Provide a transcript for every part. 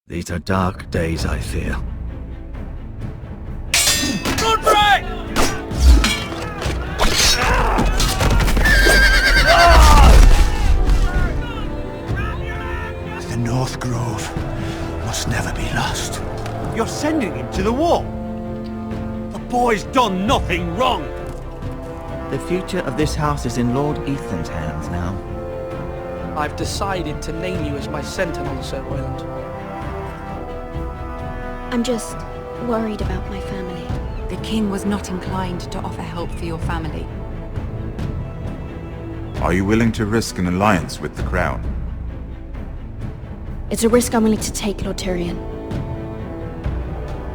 These are dark days, I fear. Godfrey! The North Grove must never be lost. You're sending him to the war? The boy's done nothing wrong. The future of this house is in Lord Ethan's hands now. I've decided to name you as my sentinel, Sir Royland. I'm just worried about my family. The king was not inclined to offer help for your family. Are you willing to risk an alliance with the crown? It's a risk I'm willing to take, Lord Tyrion.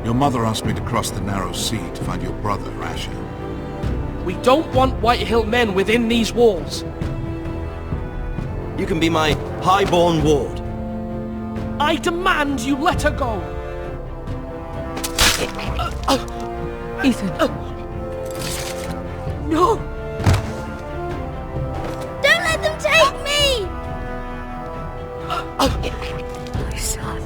Your mother asked me to cross the narrow sea to find your brother, Rasher. We don't want Whitehill men within these walls. You can be my highborn ward. I demand you let her go. Ethan. No! Don't let them take me! My son.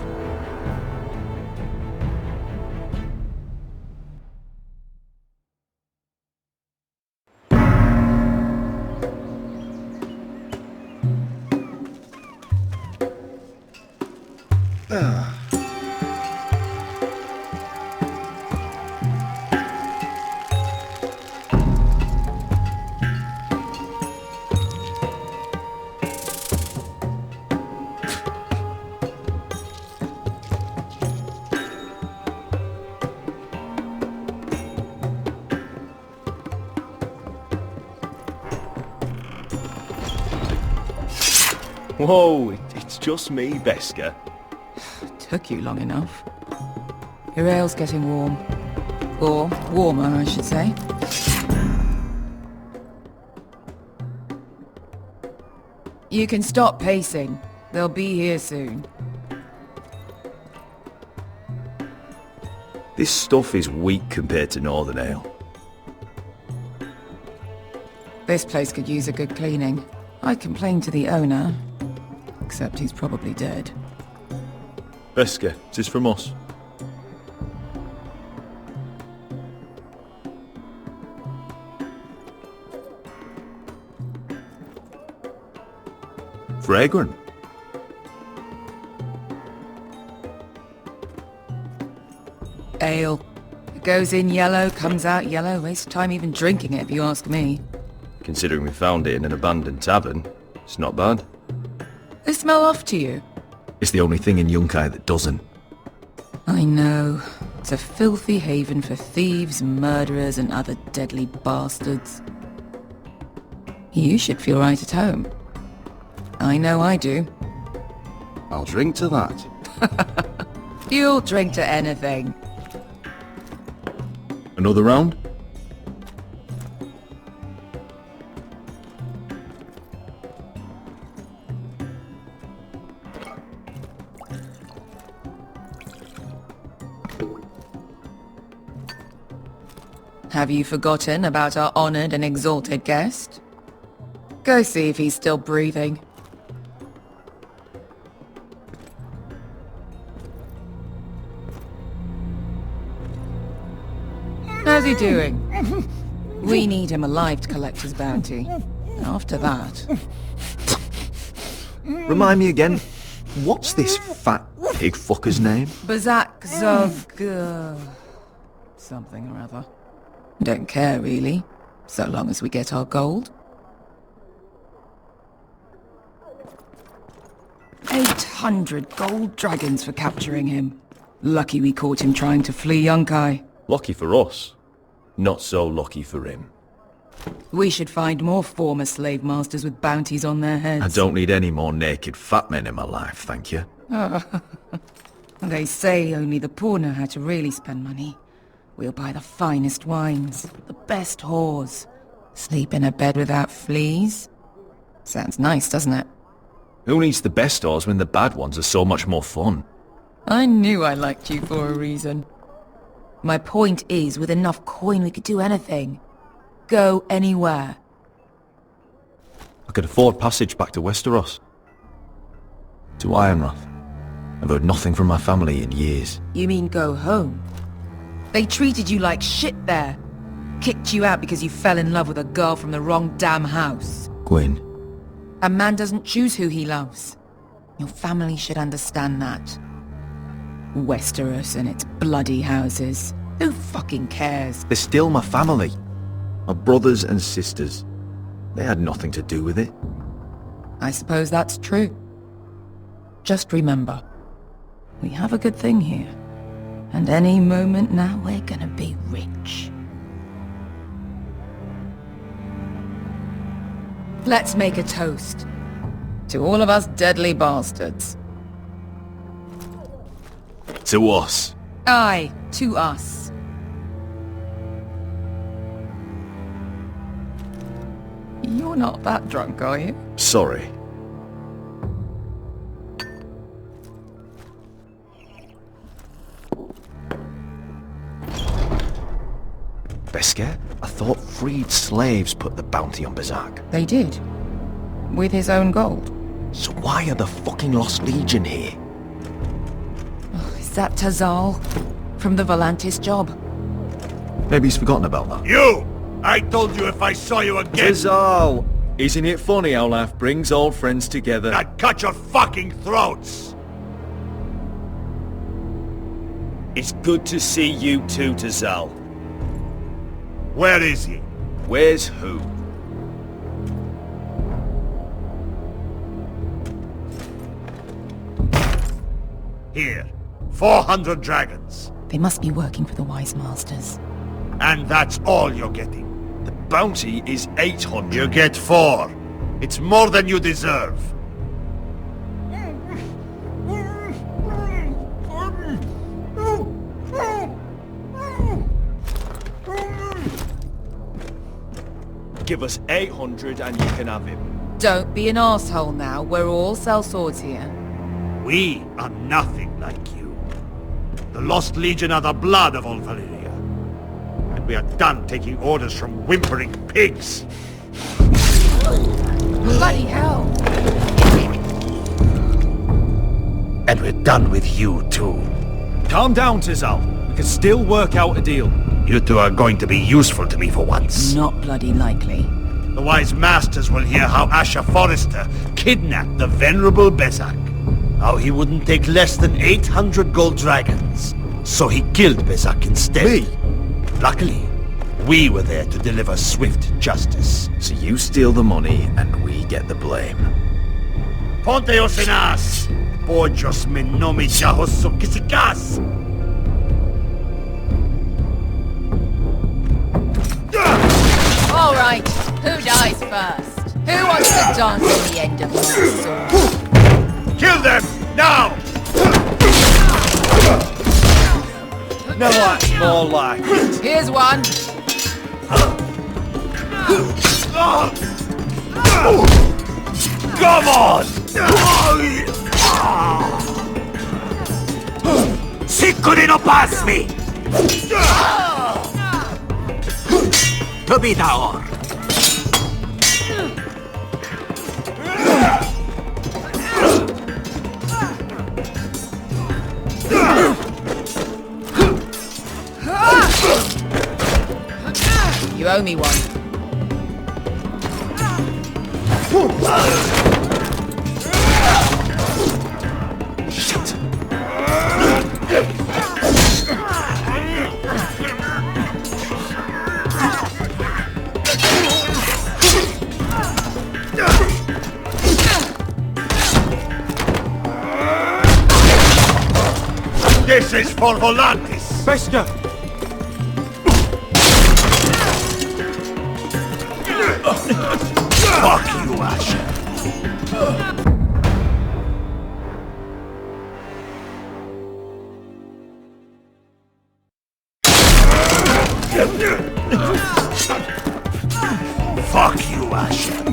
Whoa, it's just me, Beska. Took you long enough. Your ale's getting warm. Or warmer, I should say. You can stop pacing. They'll be here soon. This stuff is weak compared to Northern Ale. This place could use a good cleaning. I complained to the owner, except he's probably dead. Beska, is this from us? Fragrant. Ale. It goes in yellow, comes out yellow. Waste time even drinking it, if you ask me. Considering we found it in an abandoned tavern, it's not bad. They smell off to you. It's the only thing in Yunkai that doesn't. I know. It's a filthy haven for thieves, murderers, and other deadly bastards. You should feel right at home. I know I do. I'll drink to that. You'll drink to anything. Another round? Have you forgotten about our honored and exalted guest? Go see if he's still breathing. How's he doing? We need him alive to collect his bounty. After that... Remind me again, what's this fat pig fucker's name? Bazak Zov... something or other. Don't care, really. So long as we get our gold. 800 gold dragons for capturing him. Lucky we caught him trying to flee Yunkai. Lucky for us. Not so lucky for him. We should find more former slave masters with bounties on their heads. I don't need any more naked fat men in my life, thank you. They say only the poor know how to really spend money. We'll buy the finest wines, the best whores. Sleep in a bed without fleas. Sounds nice, doesn't it? Who needs the best whores when the bad ones are so much more fun? I knew I liked you for a reason. My point is, with enough coin we could do anything. Go anywhere. I could afford passage back to Westeros. To Ironrath. I've heard nothing from my family in years. You mean go home? They treated you like shit there. Kicked you out because you fell in love with a girl from the wrong damn house. Gwyn, A man doesn't choose who he loves. Your family should understand that. Westeros and its bloody houses. Who fucking cares? they're still my family. My brothers and sisters. They had nothing to do with it. I suppose that's true. Just remember, we have a good thing here. And any moment now we're gonna be rich. Let's make a toast. To all of us deadly bastards. To us. Aye, to us. You're not that drunk, are you? Sorry. Beskar? I thought freed slaves put the bounty on Berserk. They did. With his own gold. So why are the fucking Lost Legion here? Is that Tazal? From the Volantis job? Maybe he's forgotten about that. You! I told you if I saw you again, Tazal! Isn't it funny how life brings old friends together? I'd cut your fucking throats! It's good to see you too, Tazal. Where is he? Where's who? Here. 400 dragons. They must be working for the Wise Masters. And that's all you're getting. The bounty is 800. You get 4. It's more than you deserve. Give us 800 and you can have him. Don't be an arsehole now. We're all sellswords here. We are nothing like you. The Lost Legion are the blood of all Valyria. And we are done taking orders from whimpering pigs. Bloody hell! And we're done with you too. Calm down, Tazal. We can still work out a deal. You two are going to be useful to me for once. Not bloody likely. The Wise Masters will hear how Asher Forrester kidnapped the venerable Besak. How he wouldn't take less than 800 gold dragons. So he killed Besak instead. Me? Luckily, we were there to deliver swift justice. So you steal the money and we get the blame. Ponteos en as! Pojos me nomi jahoso kisikas! All right, who dies first? Who wants to dance on the end of my sword? Kill them! Now! No, that's more like it. Here's one. Come on! Sicuri no pasmi! To be daor! You owe me one. This is for Volantis! Beskar! Fuck you, Asher! Fuck you, Asher!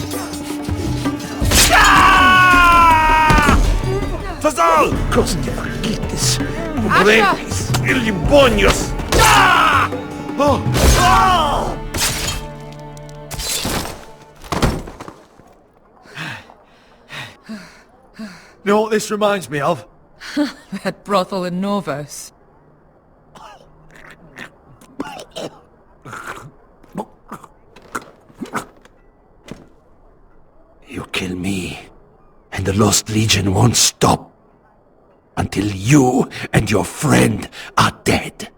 Tazal! Cosa te fakitis? Brempis, ilibonios! You know what this reminds me of? That brothel in Norvos. You kill me, and the Lost Legion won't stop until you and your friend are dead.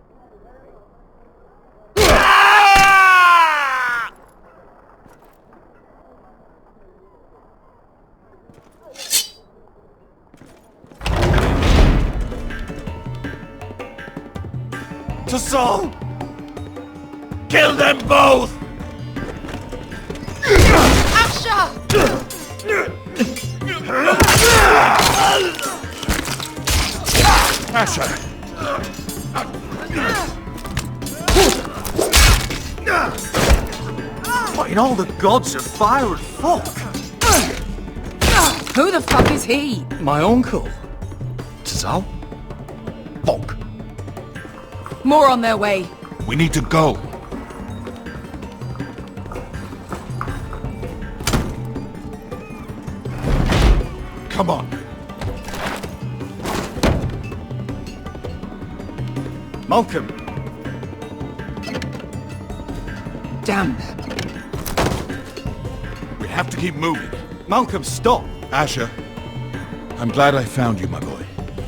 To Saul! Kill them both! Asha! Asher! What in all the gods of fire and fuck? Who the fuck is he? My uncle. Tazal? Fuck. More on their way. We need to go. Come on. Malcolm. Damn. We have to keep moving. Malcolm, stop. Asher, I'm glad I found you, my boy.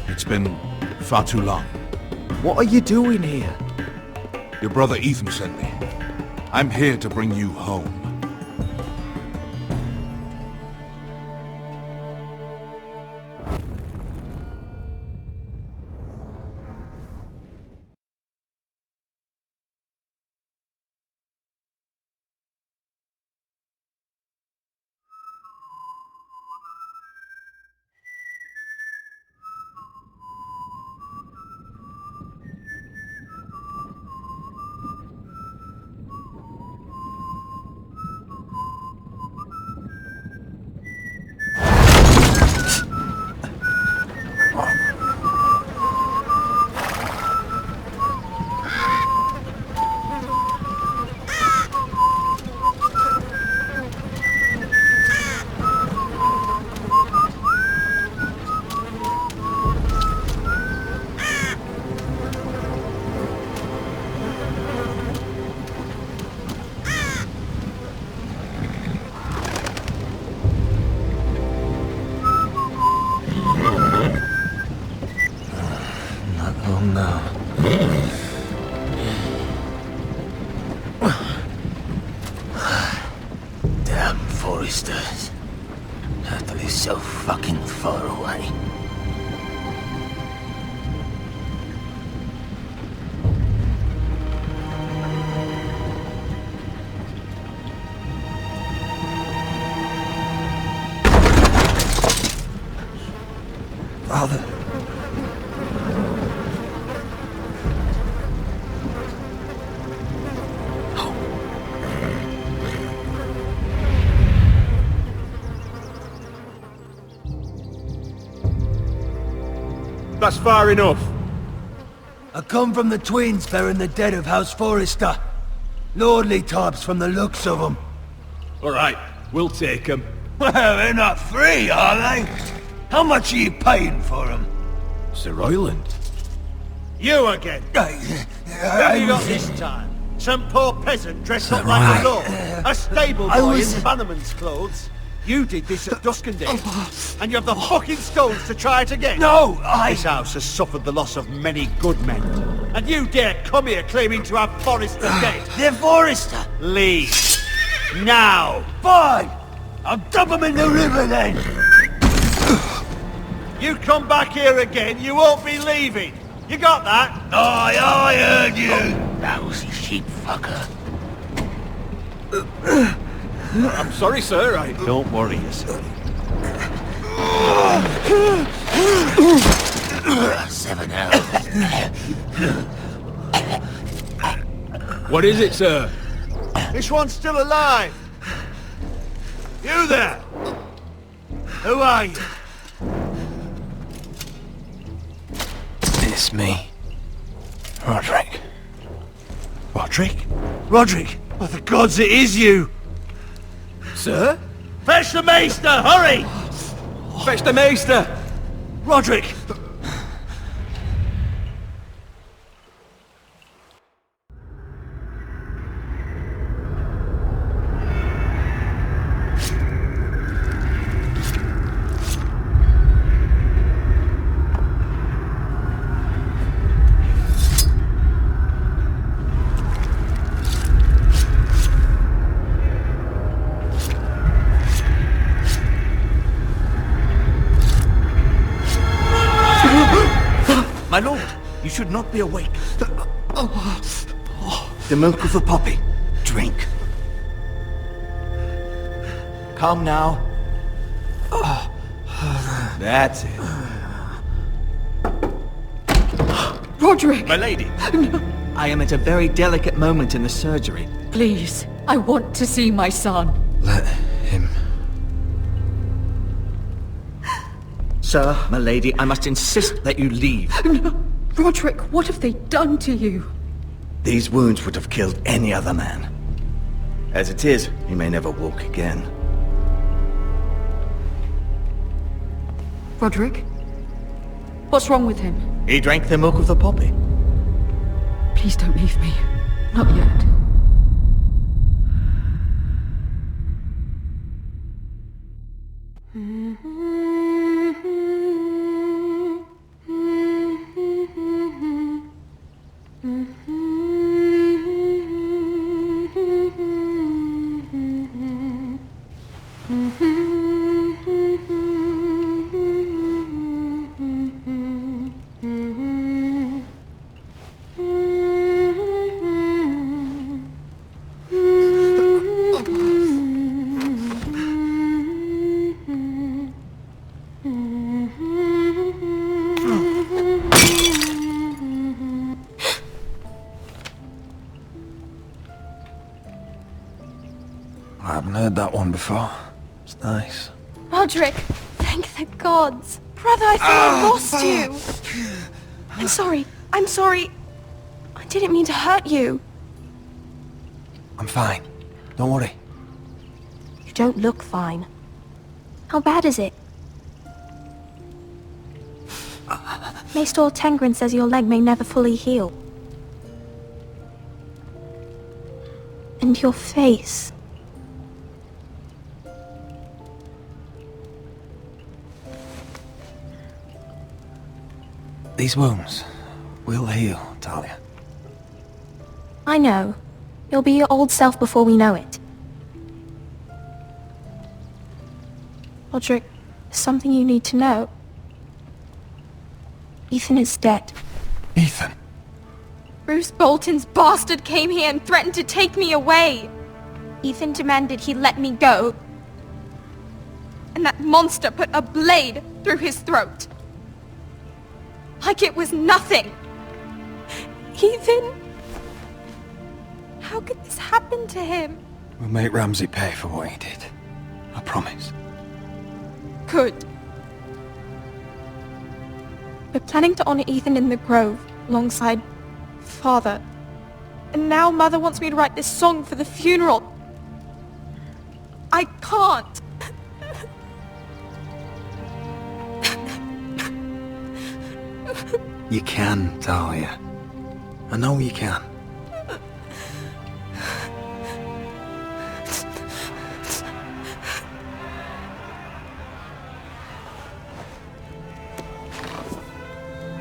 It's been far too long. What are you doing here? Your brother Ethan sent me. I'm here to bring you home. Damn foresters. Telltale is so fucking far away. Father. That's far enough. I come from the twins bearing the dead of House Forrester. Lordly types from the looks of them. All right, we'll take them. Well, they're not free, are they? How much are you paying for them? Sir Royland. You again! What have you got this time? Some poor peasant dressed up like a lord? A stable boy in Bannerman's clothes? You did this at Duskendale, and you have the fucking stones to try it again? No, This house has suffered the loss of many good men, and you dare come here claiming to have Forrester dead? They're Forrester! Leave. Now! Fine! I'll dump them in the river then! You come back here again, you won't be leaving! You got that? Aye, I heard you! Lousy sheep fucker. I'm sorry, sir. Don't worry yourself. 7 hours. What is it, sir? This one's still alive! You there! Who are you? It's me. Roderick. Roderick? Roderick! Oh, the gods, it is you! Sir? Fetch the maester, hurry! Fetch the maester! Roderick! My lord, you should not be awake. The milk of the poppy. Drink. Calm now. That's it. Roderick! My lady! I am at a very delicate moment in the surgery. Please, I want to see my son. Let him... Sir, my lady, I must insist that you leave. No. Roderick, what have they done to you? These wounds would have killed any other man. As it is, he may never walk again. Roderick? What's wrong with him? He drank the milk of the poppy. Please don't leave me. Not yet. I haven't heard that one before. It's nice. Roderick, thank the gods. Brother, I thought I lost you. I'm sorry. I didn't mean to hurt you. I'm fine. Don't worry. You don't look fine. How bad is it? Maester Tengrin says your leg may never fully heal. And your face. These wounds will heal, Talia. I know. You'll be your old self before we know it. Roderick, there's something you need to know. Ethan is dead. Ethan? Bruce Bolton's bastard came here and threatened to take me away. Ethan demanded he let me go. And that monster put a blade through his throat. Like it was nothing. Ethan... How could this happen to him? We'll make Ramsay pay for what he did. I promise. Good. We're planning to honor Ethan in the Grove, alongside Father. And now Mother wants me to write this song for the funeral. I can't. You can, Talia. I know you can.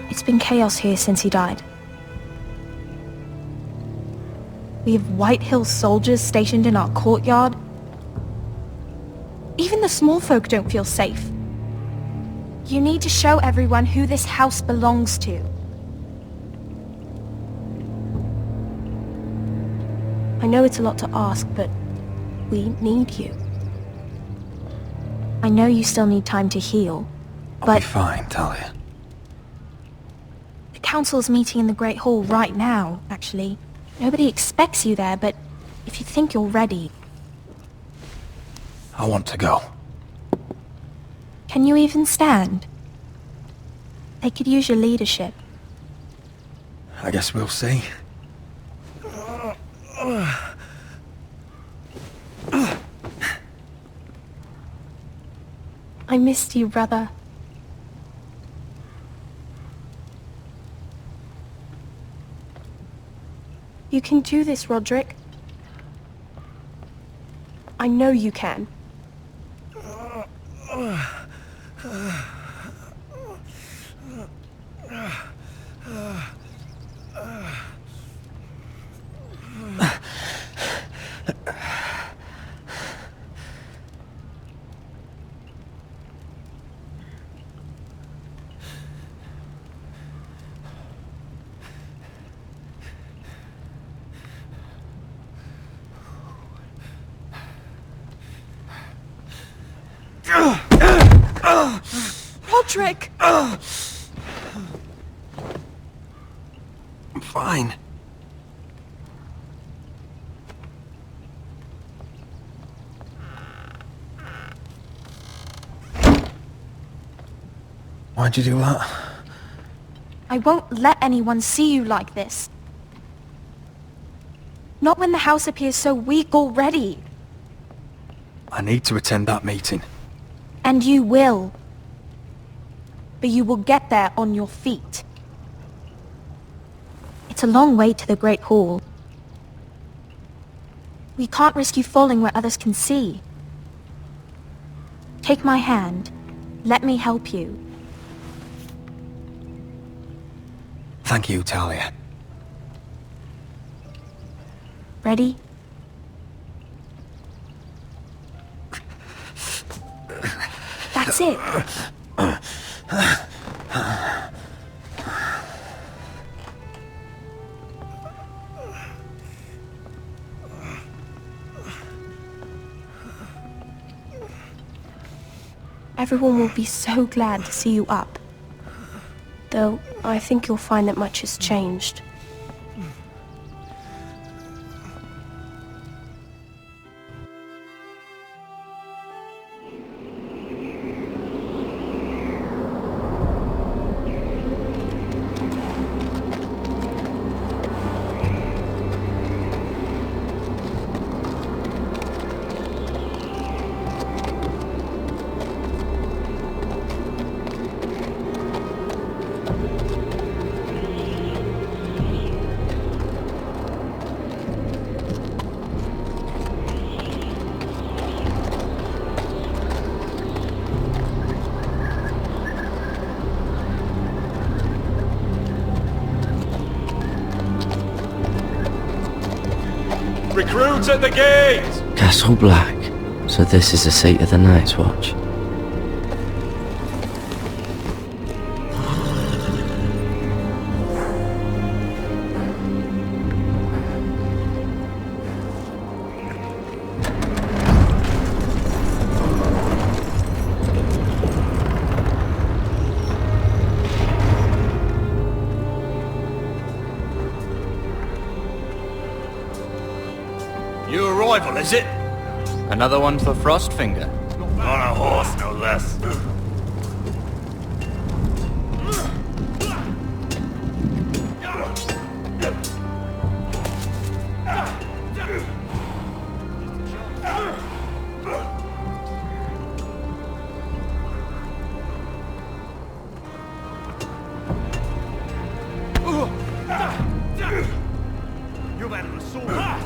It's been chaos here since he died. We have White Hill soldiers stationed in our courtyard. Even the small folk don't feel safe. You need to show everyone who this house belongs to. I know it's a lot to ask, but we need you. I know you still need time to heal, but... I'll be fine, Talia. The council's meeting in the Great Hall right now, actually. Nobody expects you there, but if you think you're ready... I want to go. Can you even stand? They could use your leadership. I guess we'll see. I missed you, brother. You can do this, Roderick. I know you can. Patrick! I'm fine. Why'd you do that? I won't let anyone see you like this. Not when the house appears so weak already. I need to attend that meeting. And you will. But you will get there on your feet. It's a long way to the Great Hall. We can't risk you falling where others can see. Take my hand. Let me help you. Thank you, Talia. Ready? That's it. Everyone will be so glad to see you up. Though, I think you'll find that much has changed. Recruits at the gate! Castle Black. So this is the seat of the Night's Watch. New arrival, is it? Another one for Frostfinger. On a horse, no less. You've had an assault.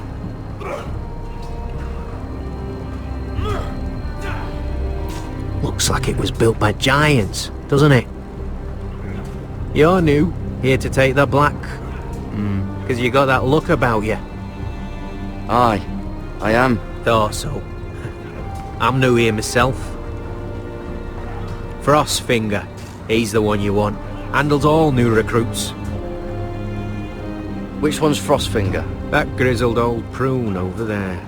Looks like it was built by giants, doesn't it? You're new, here to take the Black. Because you got that look about you. Aye, I am. Thought so. I'm new here myself. Frostfinger, he's the one you want. Handles all new recruits. Which one's Frostfinger? That grizzled old prune over there.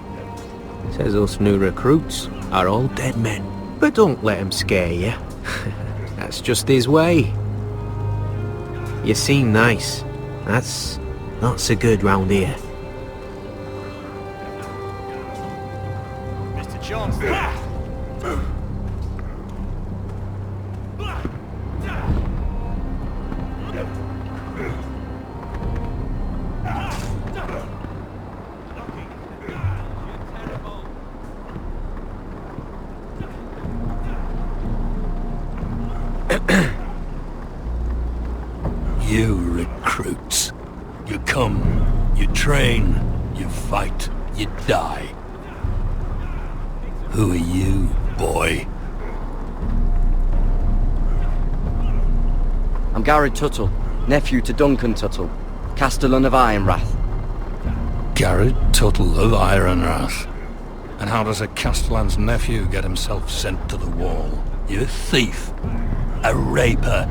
Says us new recruits are all dead men. But don't let him scare you. That's just his way. You seem nice. That's not so good round here. Mr. Chancellor. You recruits. You come, you train, you fight, you die. Who are you, boy? I'm Garrett Tuttle, nephew to Duncan Tuttle, Castellan of Ironrath. Garrett Tuttle of Ironrath. And how does a Castellan's nephew get himself sent to the wall? You a thief, a raper.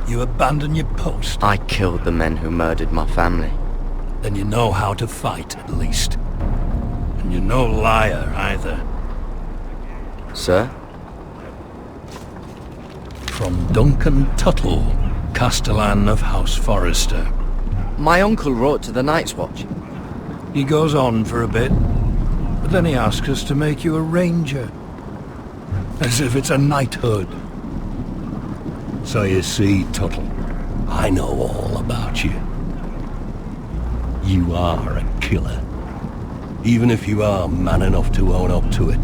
You abandon your post. I killed the men who murdered my family. Then you know how to fight, at least. And you're no liar, either. Sir? from Duncan Tuttle, Castellan of House Forrester. My uncle wrote to the Night's Watch. He goes on for a bit, but then he asks us to make you a ranger. As if it's a knighthood. So you see, Tuttle, I know all about you. You are a killer. Even if you are man enough to own up to it.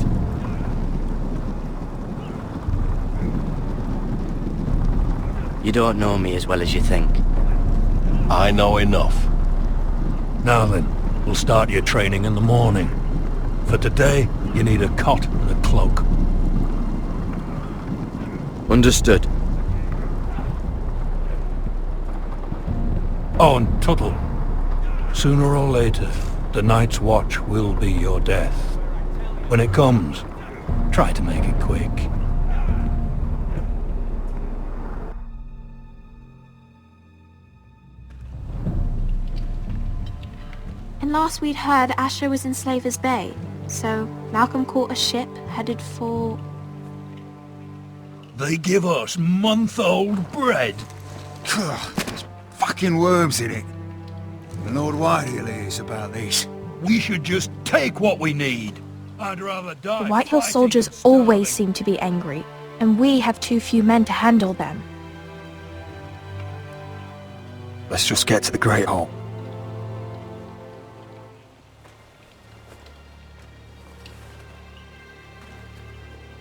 You don't know me as well as you think. I know enough. Now then, we'll start your training in the morning. For today, you need a cot and a cloak. Understood. Oh, and Tuttle. Sooner or later, the Night's Watch will be your death. When it comes, try to make it quick. And last we'd heard Asher was in Slaver's Bay, so Malcolm caught a ship headed for... They give us month-old bread. There's fucking worms in it. The Lord Whitehill is about these. We should just take what we need. I'd rather die. The Whitehill soldiers always seem to be angry, and we have too few men to handle them. Let's just get to the Great Hall.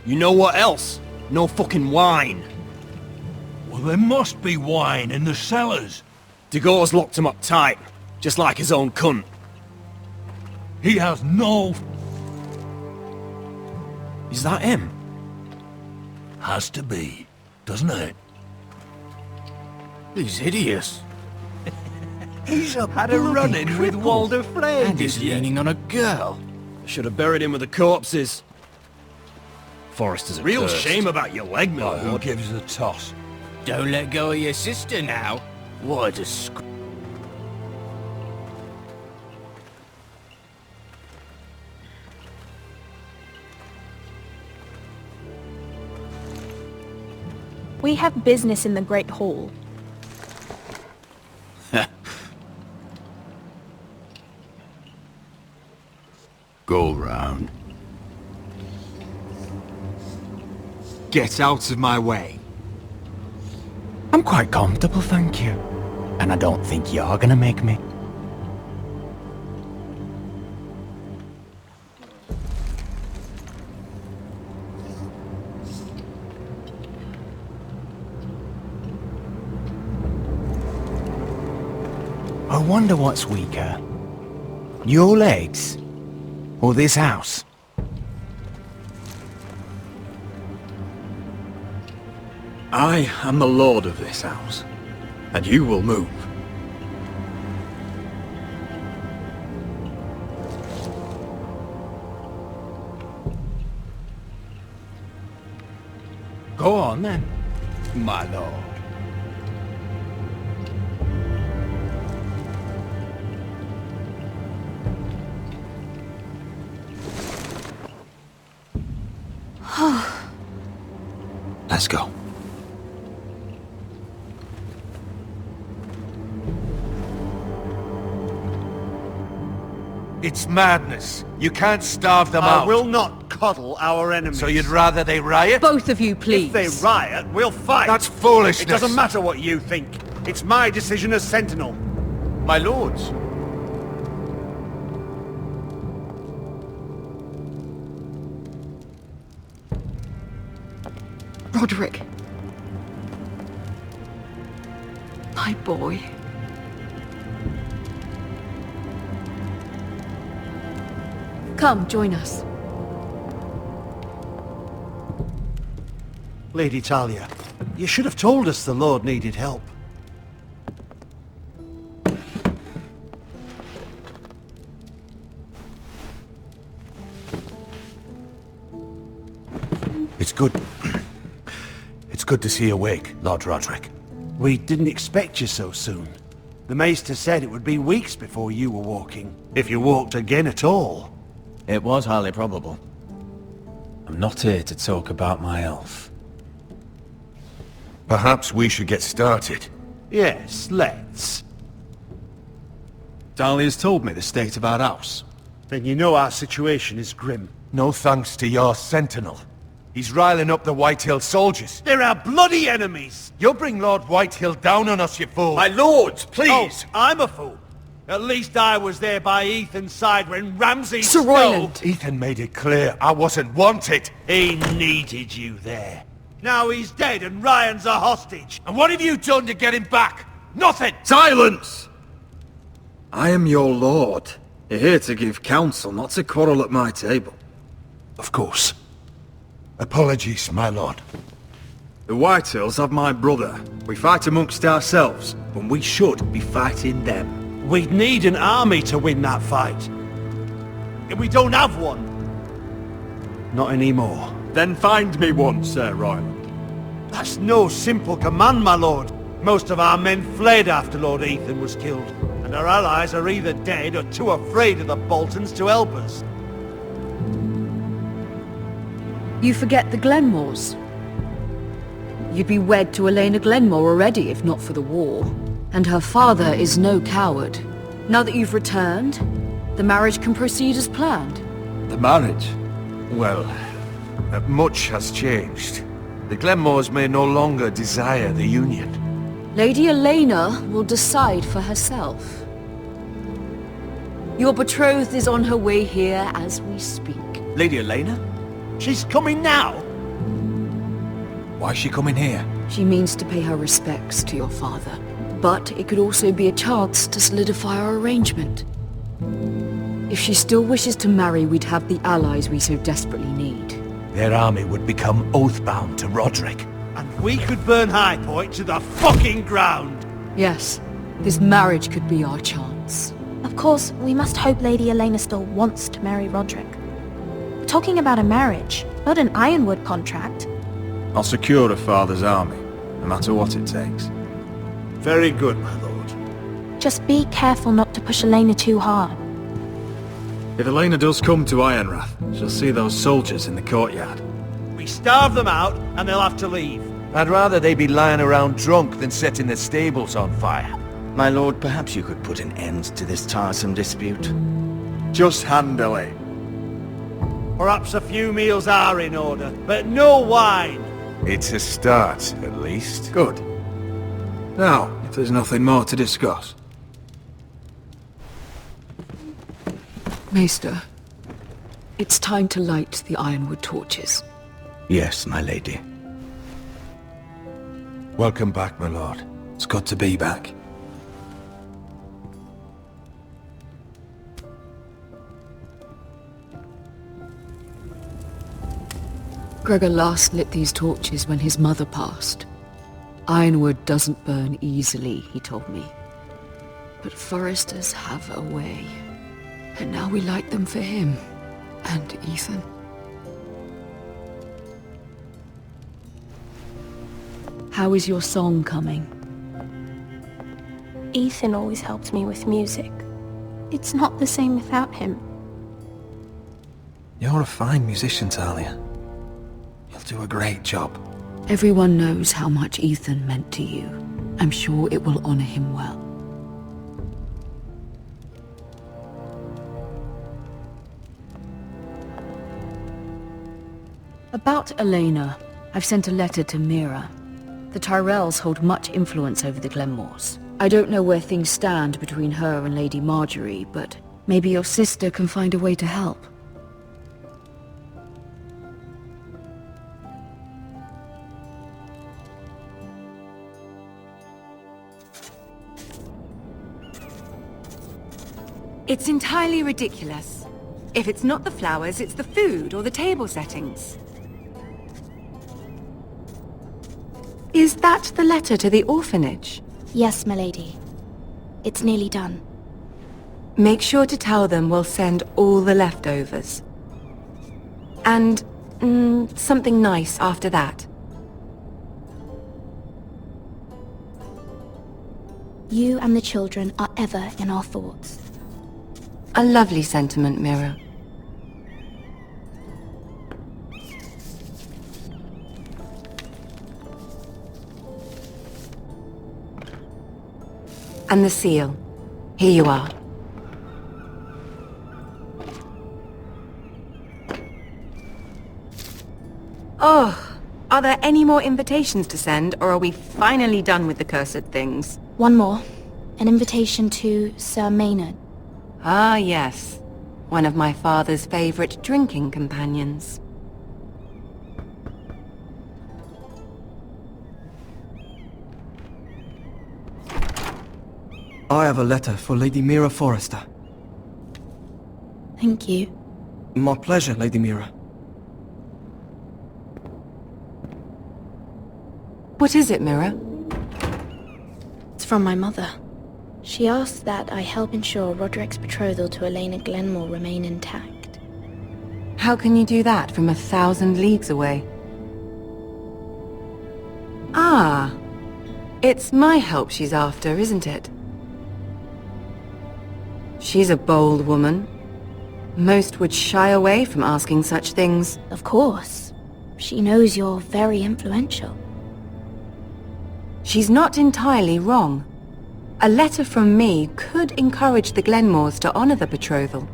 You know what else? No fucking wine. Well, there must be wine in the cellars. Degor's locked him up tight, just like his own cunt. He has no... Is that him? Has to be, doesn't it? He's hideous. He's Had a run-in with Walder Frey. And he's leaning on a girl. Should have buried him with the corpses. Forrester's a Real cursed. shame about your leg, Oh, my who lord. gives a toss? Don't let go of your sister now. What a We have business in the Great Hall. Go round. Get out of my way. I'm quite comfortable, thank you. And I don't think you're gonna make me. I wonder what's weaker. Your legs? Or this house? I am the lord of this house, and you will move. Go on then, my lord. Let's go. It's madness. You can't starve them out. I will not coddle our enemies. So you'd rather they riot? Both of you, please. If they riot, we'll fight. That's foolishness. It doesn't matter what you think. It's my decision as Sentinel. My lords. Roderick. My boy. Come, join us. Lady Talia, you should have told us the Lord needed help. It's good. It's good to see you awake, Lord Roderick. We didn't expect you so soon. The Maester said it would be weeks before you were walking, if you walked again at all. It was highly probable. I'm not here to talk about my elf. Perhaps we should get started. Yes, let's. Dahlia's told me the state of our house. Then you know our situation is grim. No thanks to your sentinel. He's riling up the Whitehill soldiers. They're our bloody enemies! You'll bring Lord Whitehill down on us, you fool! My lords, please! Oh, I'm a fool. At least I was there by Ethan's side when Ramsay Sir Royland! Ethan made it clear I wasn't wanted. He needed you there. Now he's dead and Ryan's a hostage. And what have you done to get him back? Nothing! Silence! I am your lord. You're here to give counsel, not to quarrel at my table. Of course. Apologies, my lord. The Whitehills have my brother. We fight amongst ourselves, when we should be fighting them. We'd need an army to win that fight. And we don't have one. Not anymore. Then find me one, Sir Royland. That's no simple command, my lord. Most of our men fled after Lord Ethan was killed, and our allies are either dead or too afraid of the Boltons to help us. You forget the Glenmores. You'd be wed to Elena Glenmore already if not for the war. And her father is no coward. Now that you've returned, the marriage can proceed as planned. The marriage? Well, much has changed. The Glenmores may no longer desire the union. Lady Elena will decide for herself. Your betrothed is on her way here as we speak. Lady Elena? She's coming now? Why is she coming here? She means to pay her respects to your father. But it could also be a chance to solidify our arrangement. If she still wishes to marry, we'd have the allies we so desperately need. Their army would become oath-bound to Roderick. And we could burn High Point to the fucking ground! Yes, this marriage could be our chance. Of course, we must hope Lady Elena still wants to marry Roderick. We're talking about a marriage, not an Ironwood contract. I'll secure her father's army, no matter what it takes. Very good, my lord. Just be careful not to push Elena too hard. If Elena does come to Ironrath, she'll see those soldiers in the courtyard. We starve them out, and they'll have to leave. I'd rather they be lying around drunk than setting the stables on fire. My lord, perhaps you could put an end to this tiresome dispute. Just handily. Perhaps a few meals are in order, but no wine! It's a start, at least. Good. Now, if there's nothing more to discuss. Maester, it's time to light the Ironwood torches. Yes, my lady. Welcome back, my lord. It's good to be back. Gregor last lit these torches when his mother passed. Ironwood doesn't burn easily, he told me. But foresters have a way. And now we light them for him. And Ethan. How is your song coming? Ethan always helped me with music. It's not the same without him. You're a fine musician, Talia. You'll do a great job. Everyone knows how much Ethan meant to you. I'm sure it will honor him well. About Elena, I've sent a letter to Mira. The Tyrells hold much influence over the Glenmores. I don't know where things stand between her and Lady Marjorie, but maybe your sister can find a way to help. It's entirely ridiculous. If it's not the flowers, it's the food or the table settings. Is that the letter to the orphanage? Yes, my lady. It's nearly done. Make sure to tell them we'll send all the leftovers. And, something nice after that. You and the children are ever in our thoughts. A lovely sentiment, Mira. And the seal. Here you are. Oh, are there any more invitations to send, or are we finally done with the cursed things? One more. An invitation to Sir Maynard. Ah, yes. One of my father's favorite drinking companions. I have a letter for Lady Mira Forrester. Thank you. My pleasure, Lady Mira. What is it, Mira? It's from my mother. She asks that I help ensure Roderick's betrothal to Elena Glenmore remain intact. How can you do that from 1,000 leagues away? Ah, it's my help she's after, isn't it? She's a bold woman. Most would shy away from asking such things. Of course. She knows you're very influential. She's not entirely wrong. A letter from me could encourage the Glenmores to honor the betrothal.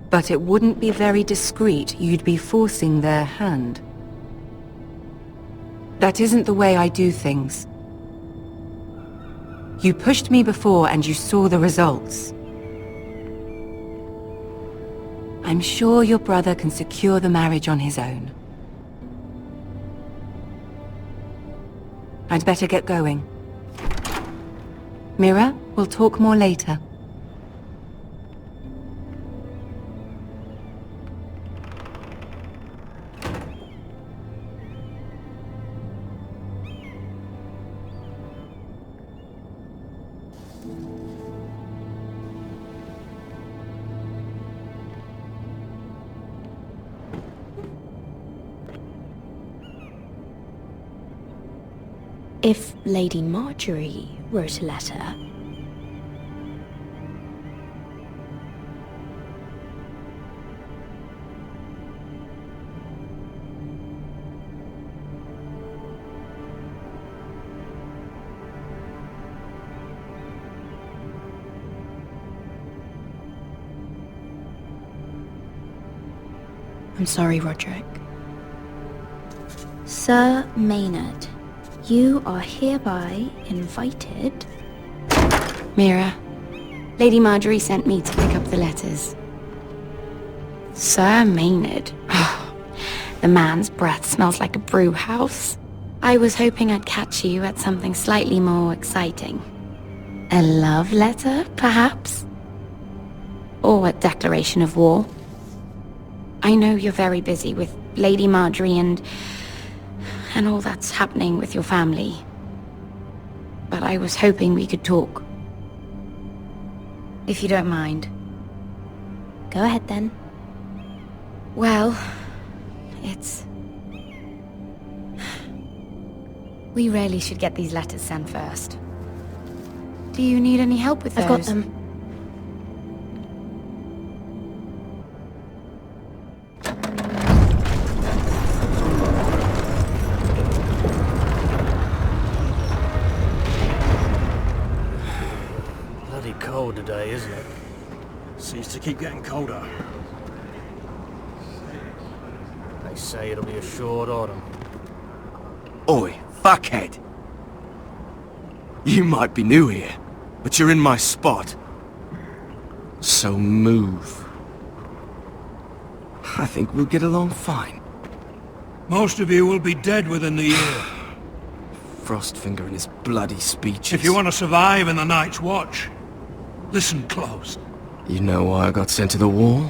But it wouldn't be very discreet. You'd be forcing their hand. That isn't the way I do things. You pushed me before and you saw the results. I'm sure your brother can secure the marriage on his own. I'd better get going. Mira, we'll talk more later. If Lady Marjorie wrote a letter... I'm sorry, Roderick. Sir Maynard, you are hereby invited... Mira, Lady Marjorie sent me to pick up the letters. Sir Maynard? The man's breath smells like a brew house. I was hoping I'd catch you at something slightly more exciting. A love letter, perhaps? Or a declaration of war? I know you're very busy with Lady Marjorie and all that's happening with your family. But I was hoping we could talk. If you don't mind. Go ahead then. Well, it's... We really should get these letters sent first. Do you need any help with those? I've got them. Cold today, isn't it? Seems to keep getting colder. They say it'll be a short autumn. Oi, fuckhead! You might be new here, but you're in my spot. So move. I think we'll get along fine. Most of you will be dead within the year. Frostfinger and his bloody speeches. If you want to survive in the Night's Watch, listen close. You know why I got sent to the wall?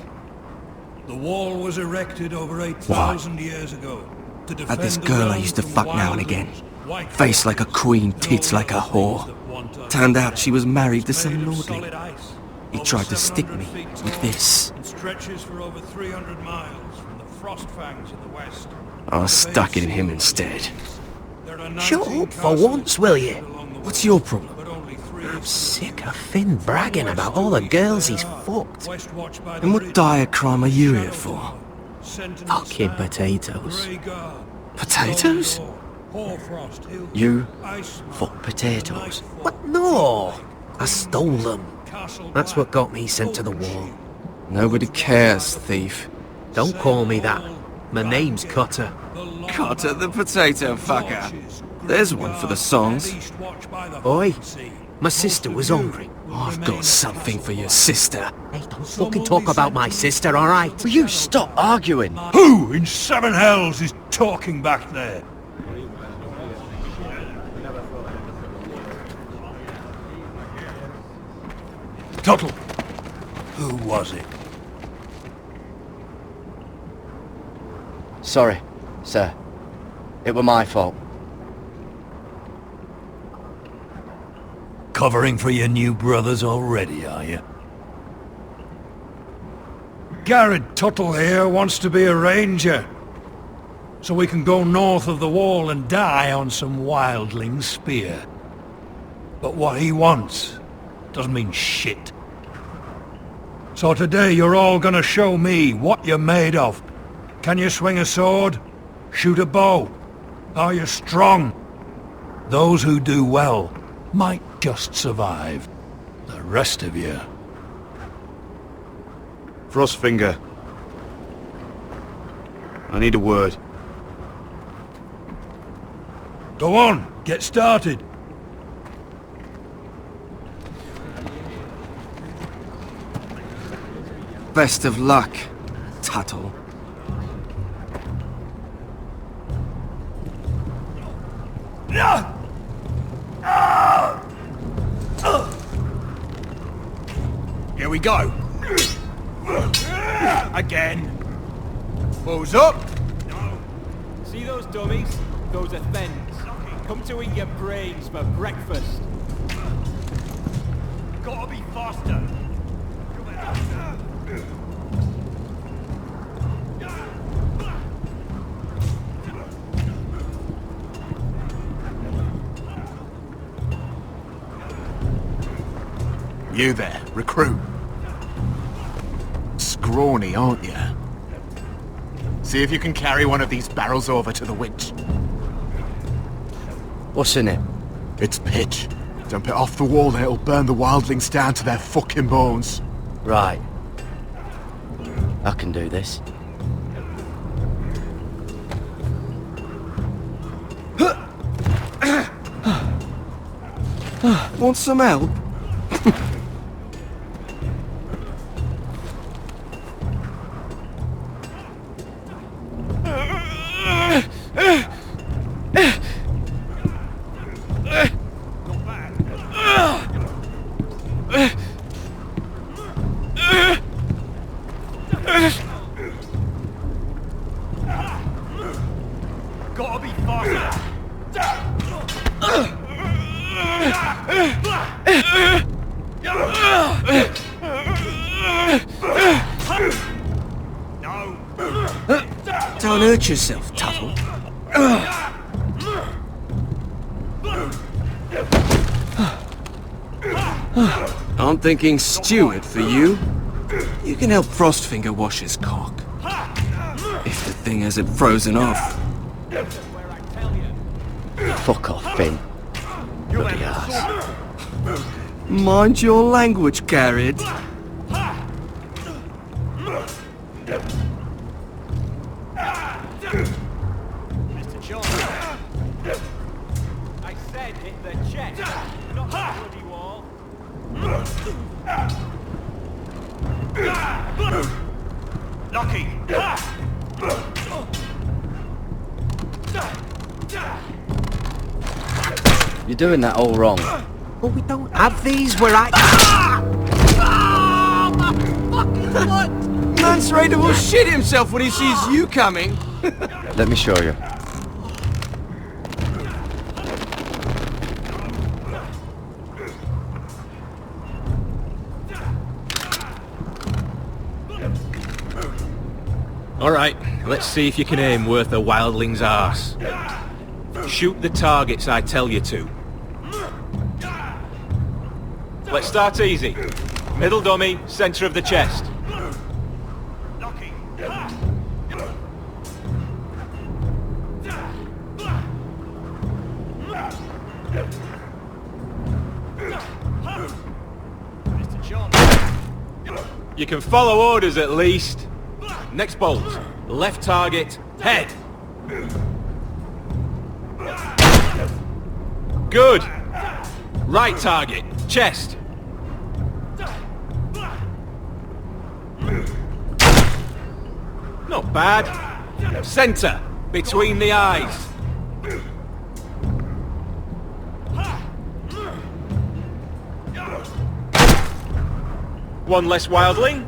The wall was erected over 8,000 years ago to defend Had this girl I used to fuck now and again. Face like a queen, tits like a whore. Turned out she was married to some lordling. He tried to stick me with this. Stretches for over 300 miles from the frost fangs in the west. I stuck it in him instead. Shut up for once, will you? What's your problem? I'm sick of Finn bragging about all the girls he's fucked. And what dire crime are you here for? Fucking potatoes. Potatoes? You fuck potatoes. What? No! I stole them. That's what got me sent to the wall. Nobody cares, thief. Don't call me that. My name's Cutter. Cutter the potato fucker. There's one for the songs. Oi, my sister was hungry. I've got something for your sister. Hey, don't fucking talk about my sister, alright? Will you stop arguing? Who in seven hells is talking back there? Tuttle, who was it? Sorry, sir. It were my fault. Covering for your new brothers already, are you? Garrett Tuttle here wants to be a ranger, so we can go north of the wall and die on some wildling spear. But what he wants doesn't mean shit. So today you're all gonna show me what you're made of. Can you swing a sword? Shoot a bow? Are you strong? Those who do well might just survive. The rest of you... Frostfinger. I need a word. Go on, get started. Best of luck, Tuttle. Here we go. Again. Balls up. See those dummies? Those are thens. Come to eat your brains for breakfast. Gotta be faster. You there, recruit. Scrawny, aren't you? See if you can carry one of these barrels over to the winch. What's in it? It's pitch. Dump it off the wall and it'll burn the wildlings down to their fucking bones. Right. I can do this. Want some help? Gotta be faster. Don't hurt yourself, Tuttle. I'm thinking steward for you. You can help Frostfinger wash his cock. If the thing hasn't frozen off. Fuck off, Finn. Bloody ass. Mind your language, Garrett. Mr. John. I said hit the chest, not the bloody wall. Lucky. You're doing that all wrong. But we don't have these where I... Mance Raider will shit himself when he sees you coming. Let me show you. Alright, let's see if you can aim worth a wildling's arse. Shoot the targets I tell you to. Let's start easy. Middle dummy, centre of the chest. You can follow orders at least. Next bolt. Left target. Head. Good. Right target. Chest. Not bad. Center. Between the eyes. One less wildling.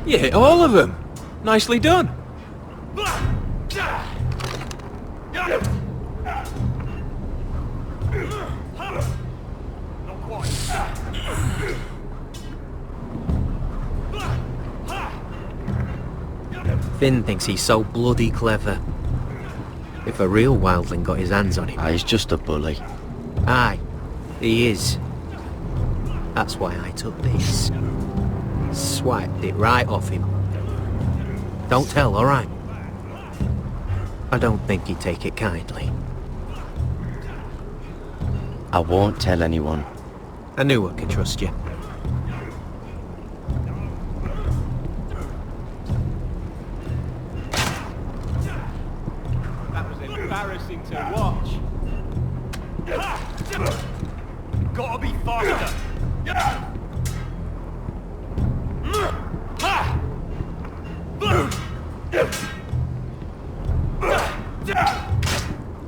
You hit all of them. Nicely done. Finn thinks he's so bloody clever. If a real wildling got his hands on him... he's just a bully. Aye, he is. That's why I took this. Swiped it right off him. Don't tell, alright? I don't think he'd take it kindly. I won't tell anyone. I knew I could trust you. That was embarrassing to watch. Gotta be faster.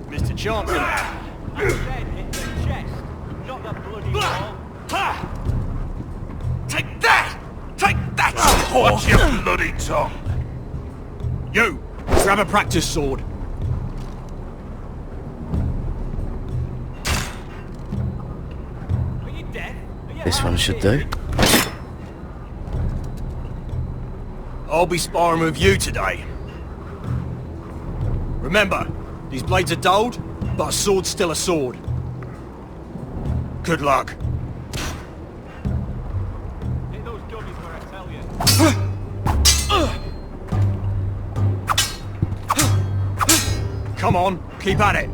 Mr. Johnson. I said hit the chest, not the bloody wall. Take that! Take that! Watch your bloody tongue! You! Grab a practice sword. Are you deaf? This one should do. I'll be sparring with you today. Remember, these blades are dulled, but a sword's still a sword. Good luck. Hit those dummies where I tell you. Come on, keep at it.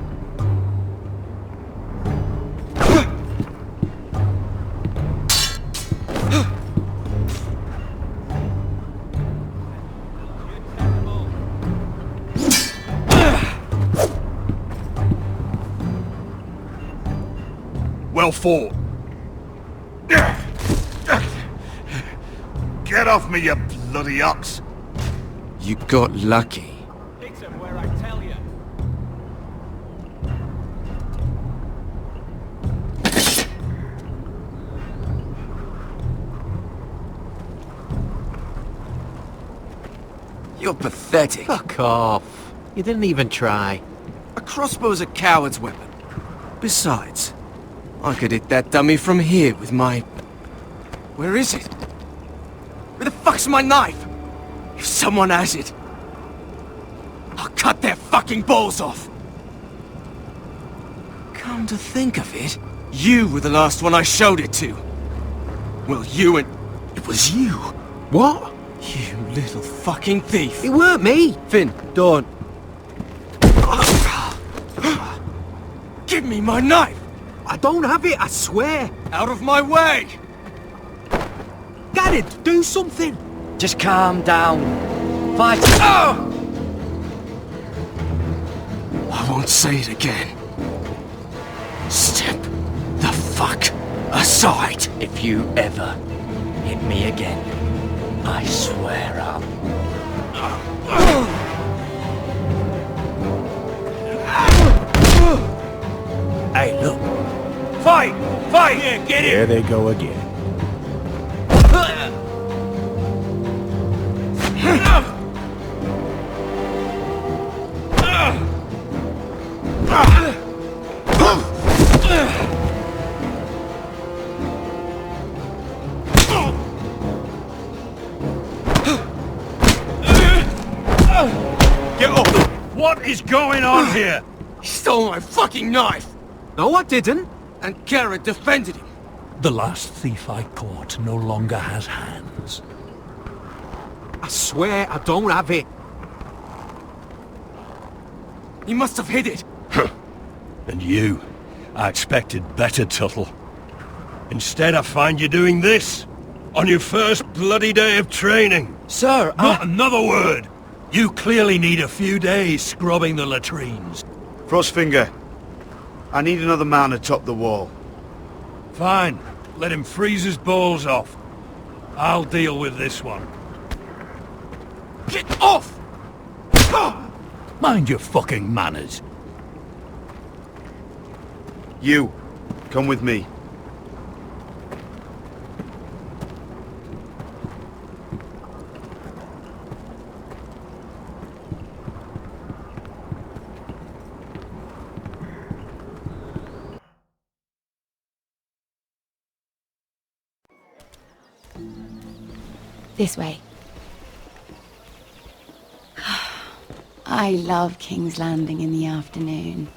Well fought. Get off me, you bloody ox. You got lucky. Hit him where I tell you. You're pathetic. Fuck off. You didn't even try. A crossbow's a coward's weapon. Besides, I could hit that dummy from here with my... Where is it? Where the fuck's my knife? If someone has it, I'll cut their fucking balls off. Come to think of it, you were the last one I showed it to. Well, you and... It was you. What? You little fucking thief. It weren't me. Finn, don't. Give me my knife! I don't have it, I swear. Out of my way! Garrett, do something. Just calm down. Fight. Oh! I won't say it again. Step the fuck aside. If you ever hit me again, I swear I'll... Hey, look. Fight! Fight! Yeah, get it! There they go again. Get up! What is going on here? He stole my fucking knife! No, I didn't. And Garrett defended him. The last thief I caught no longer has hands. I swear I don't have it. He must have hid it. And you? I expected better, Tuttle. Instead, I find you doing this. On your first bloody day of training. Sir, Not another word! You clearly need a few days scrubbing the latrines. Frostfinger, I need another man atop the wall. Fine. Let him freeze his balls off. I'll deal with this one. Get off! Mind your fucking manners. You, come with me. This way. I love King's Landing in the afternoon.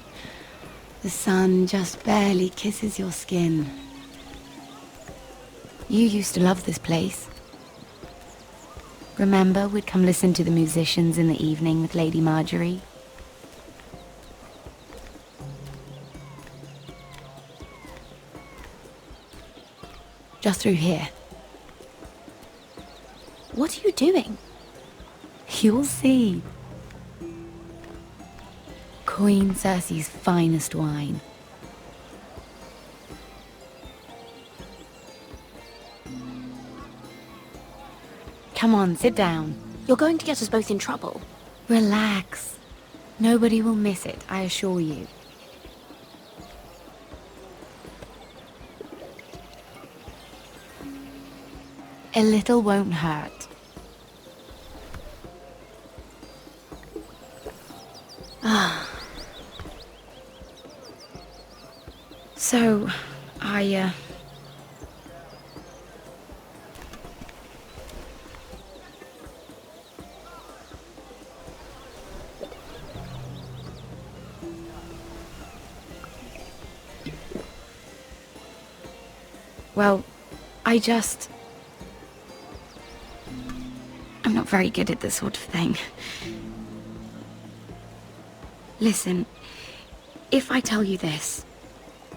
The sun just barely kisses your skin. You used to love this place. Remember, we'd come listen to the musicians in the evening with Lady Marjorie? Just through here. What are you doing? You'll see. Queen Cersei's finest wine. Come on, sit down. You're going to get us both in trouble. Relax. Nobody will miss it, I assure you. A little won't hurt. Ah. So, Well, I'm not very good at this sort of thing. Listen, if I tell you this,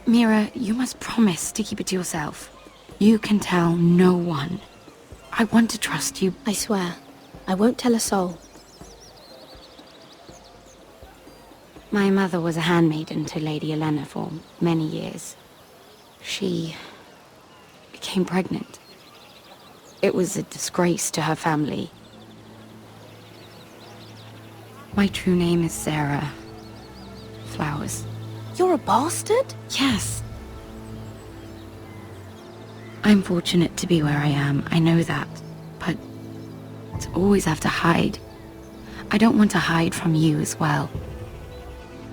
Mira, you must promise to keep it to yourself. You can tell no one. I want to trust you. I swear, I won't tell a soul. My mother was a handmaiden to Lady Olenna for many years. She became pregnant. It was a disgrace to her family. My true name is Sarah Flowers. You're a bastard? Yes. I'm fortunate to be where I am, I know that. But to always have to hide. I don't want to hide from you as well.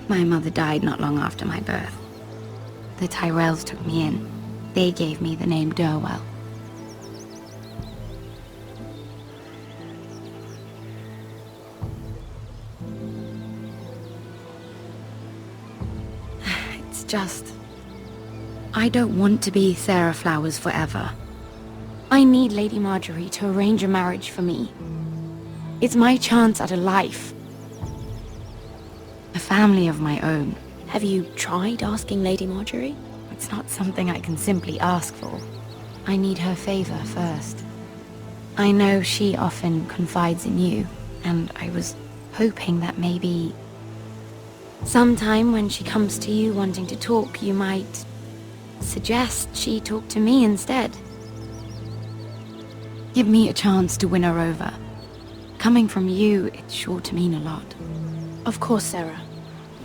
My mother died not long after my birth. The Tyrells took me in. They gave me the name Durwell. It's just... I don't want to be Sarah Flowers forever. I need Lady Marjorie to arrange a marriage for me. It's my chance at a life. A family of my own. Have you tried asking Lady Marjorie? It's not something I can simply ask for. I need her favor first. I know she often confides in you, and I was hoping that maybe sometime when she comes to you wanting to talk, you might suggest she talk to me instead. Give me a chance to win her over. Coming from you, it's sure to mean a lot. Of course, Sarah.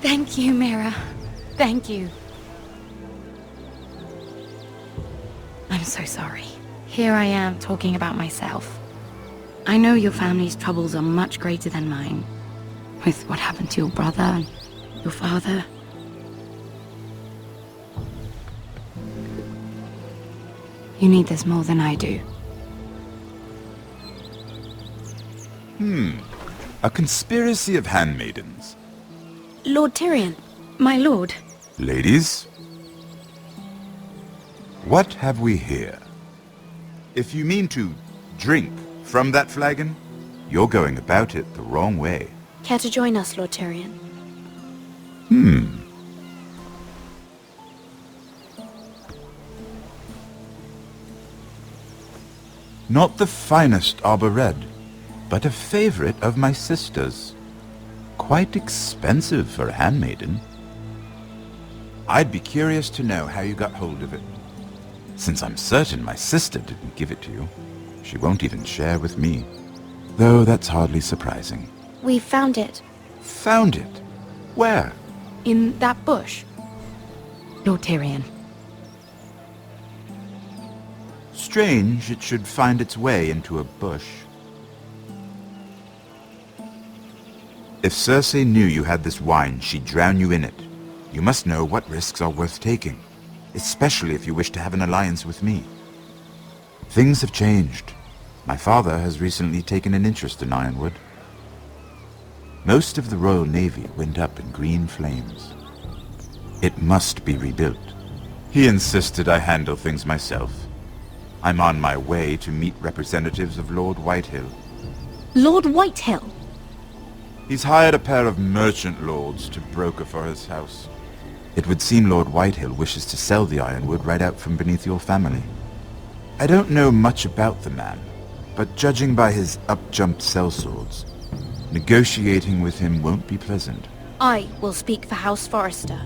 Thank you, Mira. Thank you. I'm so sorry. Here I am talking about myself. I know your family's troubles are much greater than mine. With what happened to your brother and your father. You need this more than I do. A conspiracy of handmaidens. Lord Tyrion. My lord. Ladies, what have we here? If you mean to drink from that flagon, you're going about it the wrong way. Care to join us, Lord Tyrion? Not the finest arbor red, but a favorite of my sister's. Quite expensive for a handmaiden. I'd be curious to know how you got hold of it. Since I'm certain my sister didn't give it to you, she won't even share with me. Though that's hardly surprising. We found it. Found it? Where? In that bush. Lord Tyrion. Strange it should find its way into a bush. If Cersei knew you had this wine, she'd drown you in it. You must know what risks are worth taking, especially if you wish to have an alliance with me. Things have changed. My father has recently taken an interest in Ironwood. Most of the Royal Navy went up in green flames. It must be rebuilt. He insisted I handle things myself. I'm on my way to meet representatives of Lord Whitehill. Lord Whitehill? He's hired a pair of merchant lords to broker for his house. It would seem Lord Whitehill wishes to sell the Ironwood right out from beneath your family. I don't know much about the man, but judging by his up-jumped sellswords, negotiating with him won't be pleasant. I will speak for House Forrester.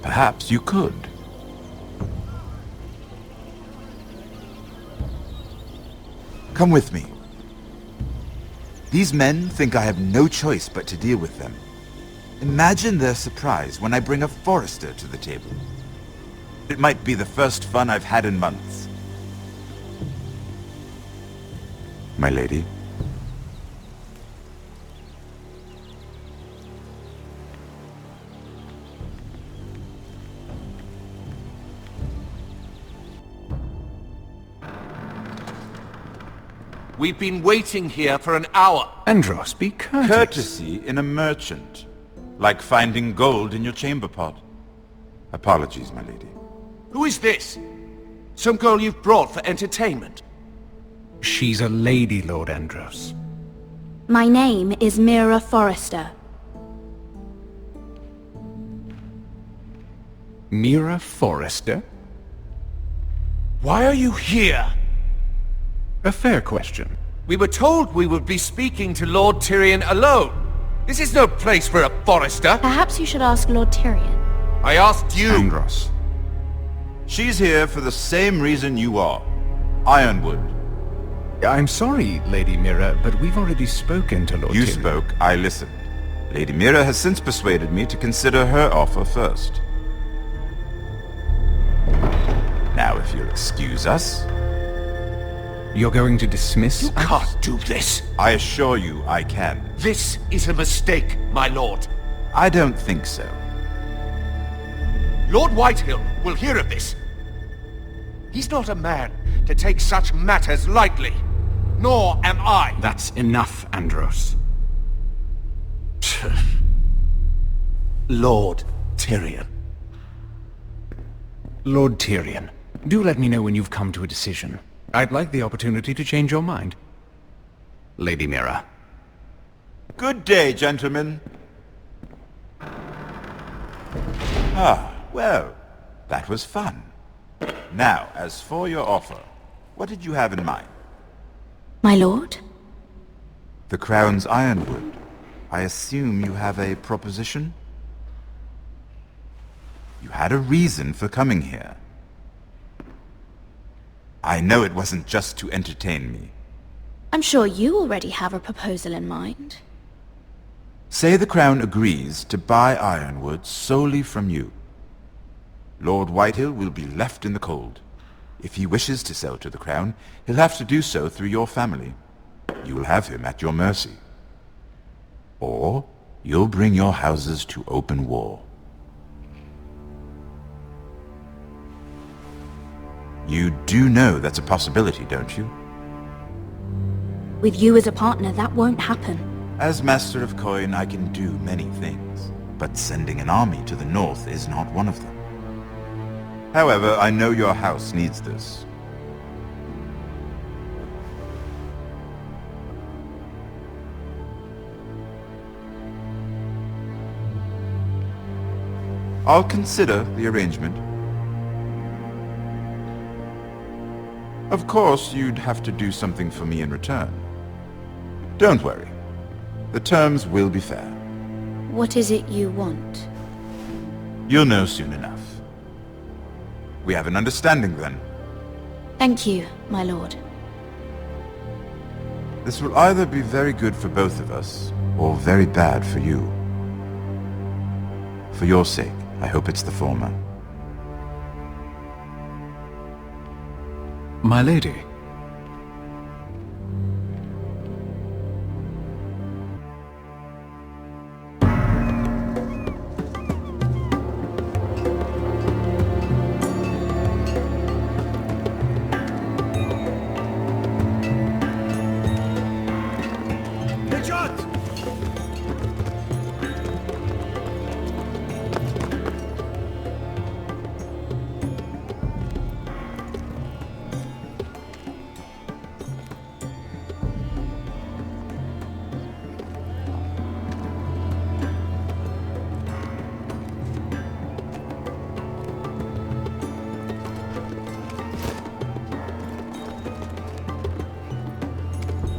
Perhaps you could. Come with me. These men think I have no choice but to deal with them. Imagine their surprise when I bring a Forrester to the table. It might be the first fun I've had in months. My lady. We've been waiting here for an hour. Andros, be courteous. Courtesy in a merchant. Like finding gold in your chamber pot. Apologies, my lady. Who is this? Some girl you've brought for entertainment? She's a lady, Lord Andros. My name is Mira Forrester. Mira Forrester? Why are you here? A fair question. We were told we would be speaking to Lord Tyrion alone. This is no place for a Forrester. Perhaps you should ask Lord Tyrion. I asked you. Andros. She's here for the same reason you are. Ironwood. I'm sorry, Lady Mira, but we've already spoken to Lord Tyrion. You spoke, I listened. Lady Mira has since persuaded me to consider her offer first. Now, if you'll excuse us... You're going to dismiss us? You can't do this. I assure you I can. This is a mistake, my lord. I don't think so. Lord Whitehill will hear of this. He's not a man to take such matters lightly. Nor am I. That's enough, Andros. Lord Tyrion. Lord Tyrion, do let me know when you've come to a decision. I'd like the opportunity to change your mind. Lady Mira. Good day, gentlemen. Ah, well, that was fun. Now, as for your offer, what did you have in mind? My lord? The Crown's Ironwood. I assume you have a proposition? You had a reason for coming here. I know it wasn't just to entertain me. I'm sure you already have a proposal in mind. Say the Crown agrees to buy Ironwood solely from you. Lord Whitehill will be left in the cold. If he wishes to sell to the Crown, he'll have to do so through your family. You will have him at your mercy. Or you'll bring your houses to open war. You do know that's a possibility, don't you? With you as a partner, that won't happen. As Master of Coin, I can do many things, but sending an army to the north is not one of them. However, I know your house needs this. I'll consider the arrangement. Of course, you'd have to do something for me in return. Don't worry. The terms will be fair. What is it you want? You'll know soon enough. We have an understanding then. Thank you, my lord. This will either be very good for both of us, or very bad for you. For your sake, I hope it's the former. My lady.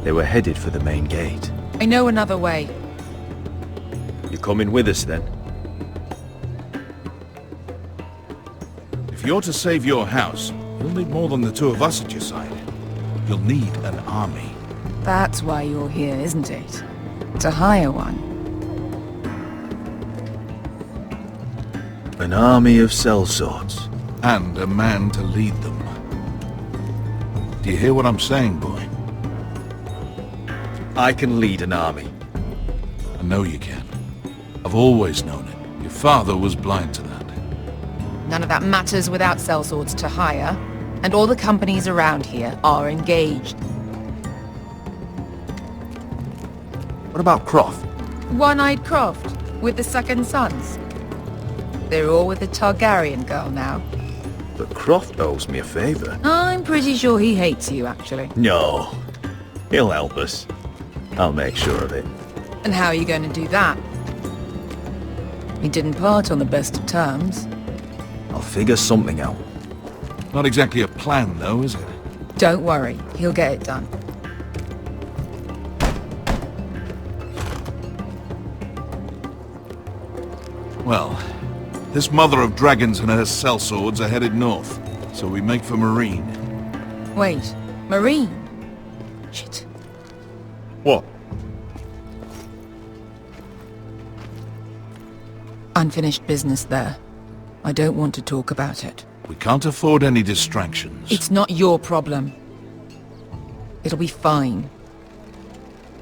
They were headed for the main gate. I know another way. You coming with us then? If you're to save your house, you'll need more than the two of us at your side. You'll need an army. That's why you're here, isn't it? To hire one. An army of sellswords. And a man to lead them. Do you hear what I'm saying, boy? I can lead an army. I know you can. I've always known it. Your father was blind to that. None of that matters without sellswords to hire, and all the companies around here are engaged. What about Croft? One-Eyed Croft, with the second sons. They're all with the Targaryen girl now. But Croft owes me a favor. I'm pretty sure he hates you, actually. No. He'll help us. I'll make sure of it. And how are you going to do that? We didn't part on the best of terms. I'll figure something out. Not exactly a plan, though, is it? Don't worry, he'll get it done. Well, this mother of dragons and her sellswords are headed north, so we make for Marine. Wait, Marine? Shit. What? Unfinished business there. I don't want to talk about it. We can't afford any distractions. It's not your problem. It'll be fine.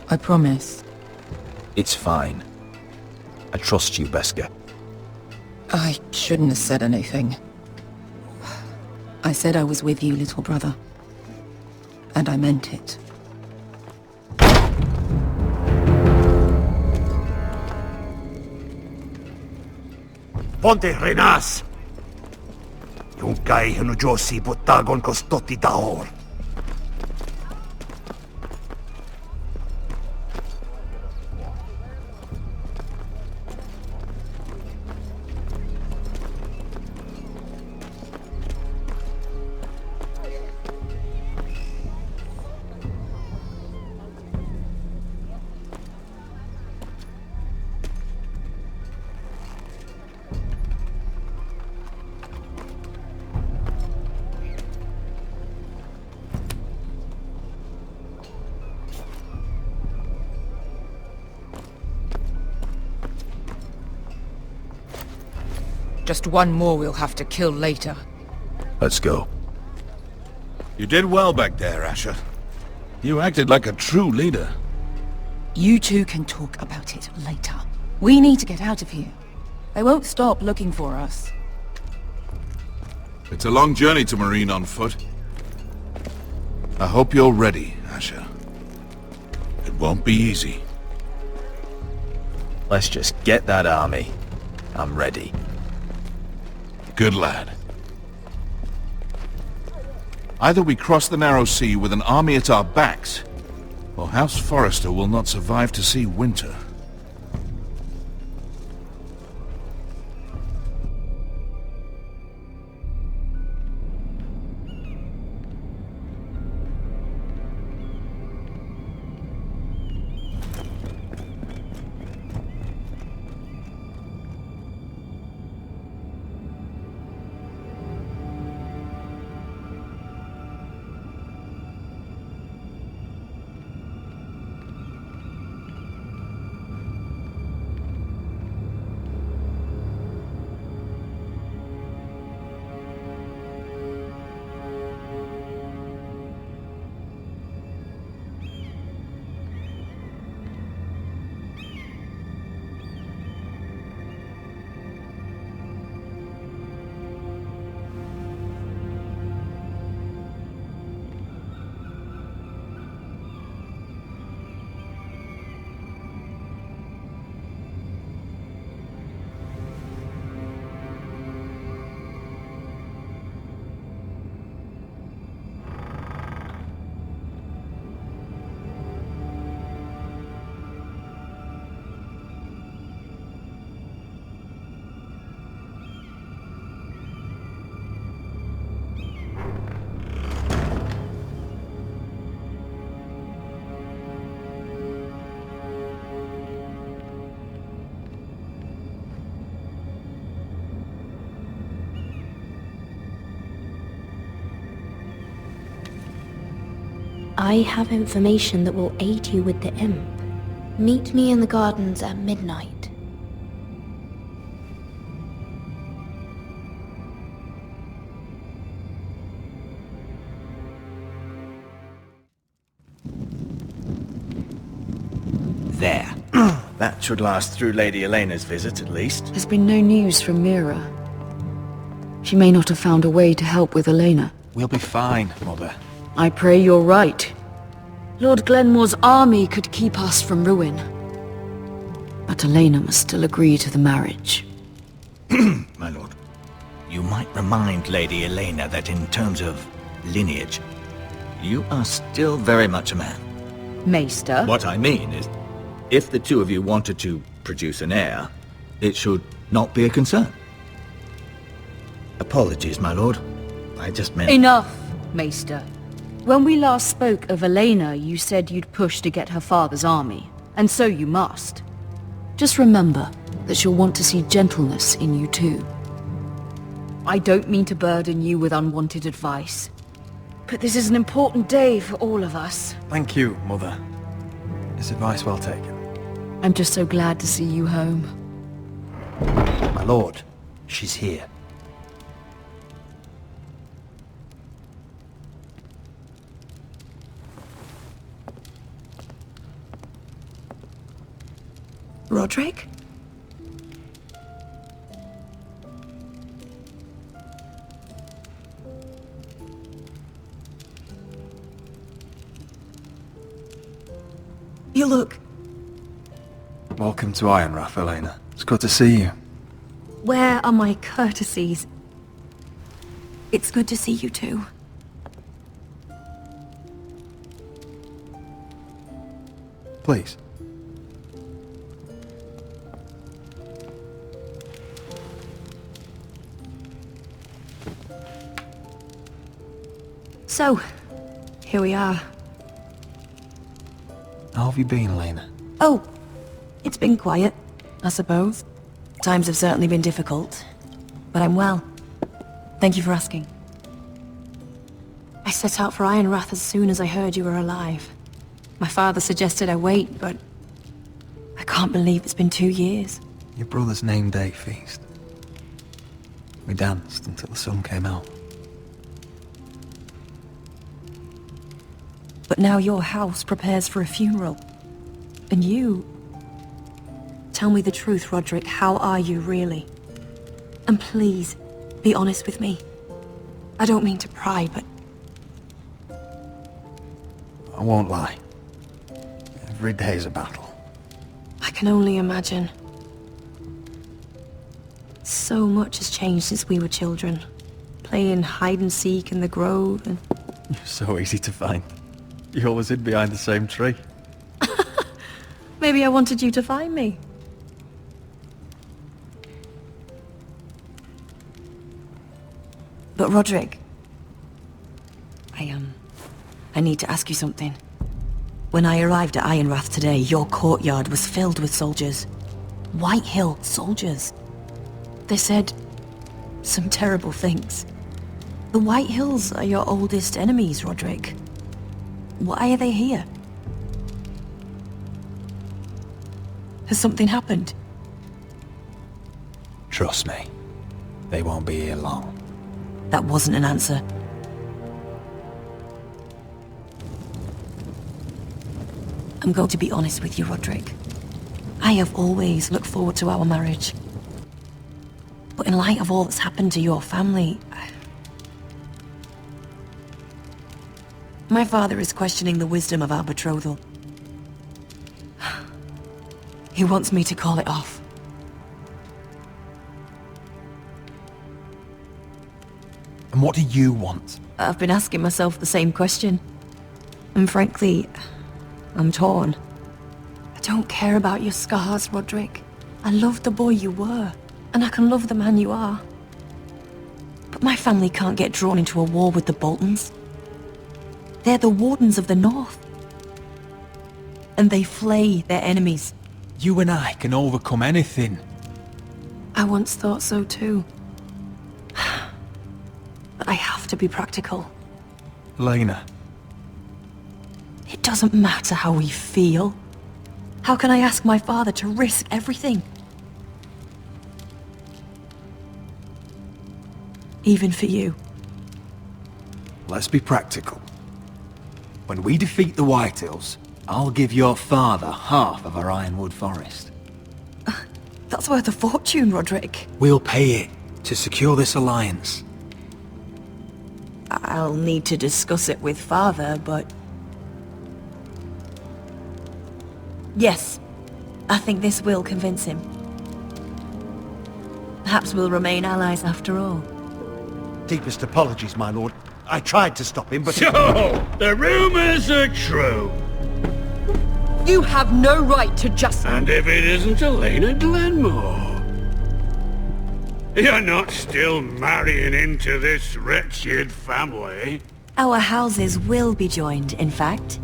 I promise. It's fine. I trust you, Beskar. I shouldn't have said anything. I said I was with you, little brother. And I meant it. Ponte Renas! Yung kay Hanujosi Butagon Kostoti Daor. Just one more we'll have to kill later. Let's go. You did well back there, Asher. You acted like a true leader. You two can talk about it later. We need to get out of here. They won't stop looking for us. It's a long journey to Marine on foot. I hope you're ready, Asher. It won't be easy. Let's just get that army. I'm ready. Good lad. Either we cross the narrow sea with an army at our backs, or House Forrester will not survive to see winter. I have information that will aid you with the imp. Meet me in the gardens at midnight. There. That should last through Lady Elena's visit, at least. There's been no news from Mira. She may not have found a way to help with Elena. We'll be fine, Mother. I pray you're right. Lord Glenmore's army could keep us from ruin. But Elena must still agree to the marriage. My lord, you might remind Lady Elena that in terms of lineage, you are still very much a man. Maester? What I mean is, if the two of you wanted to produce an heir, it should not be a concern. Apologies, my lord. I just meant... Enough, Maester. When we last spoke of Elena, you said you'd push to get her father's army. And so you must. Just remember that she'll want to see gentleness in you too. I don't mean to burden you with unwanted advice. But this is an important day for all of us. Thank you, Mother. It's advice well taken. I'm just so glad to see you home. My lord, she's here. Roderick? You look... Welcome to Ironrath, Elena. It's good to see you. Where are my courtesies? It's good to see you too. Please. So, here we are. How have you been, Elena? Oh, it's been quiet, I suppose. Times have certainly been difficult, but I'm well. Thank you for asking. I set out for Ironrath as soon as I heard you were alive. My father suggested I wait, but I can't believe it's been 2 years. Your brother's name day feast. We danced until the sun came out. But now your house prepares for a funeral. And you... Tell me the truth, Roderick. How are you, really? And please, be honest with me. I don't mean to pry, but... I won't lie. Every day's a battle. I can only imagine. So much has changed since we were children. Playing hide-and-seek in the grove and... You're so easy to find. You always hid behind the same tree. Maybe I wanted you to find me. But Roderick... I need to ask you something. When I arrived at Ironrath today, your courtyard was filled with soldiers. White Hill soldiers. They said some terrible things. The White Hills are your oldest enemies, Roderick. Why are they here? Has something happened? Trust me. They won't be here long. That wasn't an answer. I'm going to be honest with you, Roderick. I have always looked forward to our marriage. But in light of all that's happened to your family... My father is questioning the wisdom of our betrothal. He wants me to call it off. And what do you want? I've been asking myself the same question. And frankly, I'm torn. I don't care about your scars, Roderick. I love the boy you were, and I can love the man you are. But my family can't get drawn into a war with the Boltons. They're the Wardens of the North. And they flay their enemies. You and I can overcome anything. I once thought so too. But I have to be practical. Elena. It doesn't matter how we feel. How can I ask my father to risk everything? Even for you. Let's be practical. When we defeat the Whitehills, I'll give your father half of our Ironwood forest. That's worth a fortune, Roderick. We'll pay it to secure this alliance. I'll need to discuss it with father, but... Yes, I think this will convince him. Perhaps we'll remain allies after all. Deepest apologies, my lord. I tried to stop him, but... So, the rumors are true. You have no right to just... And if it isn't Elena Glenmore? You're not still marrying into this wretched family? Our houses will be joined, in fact.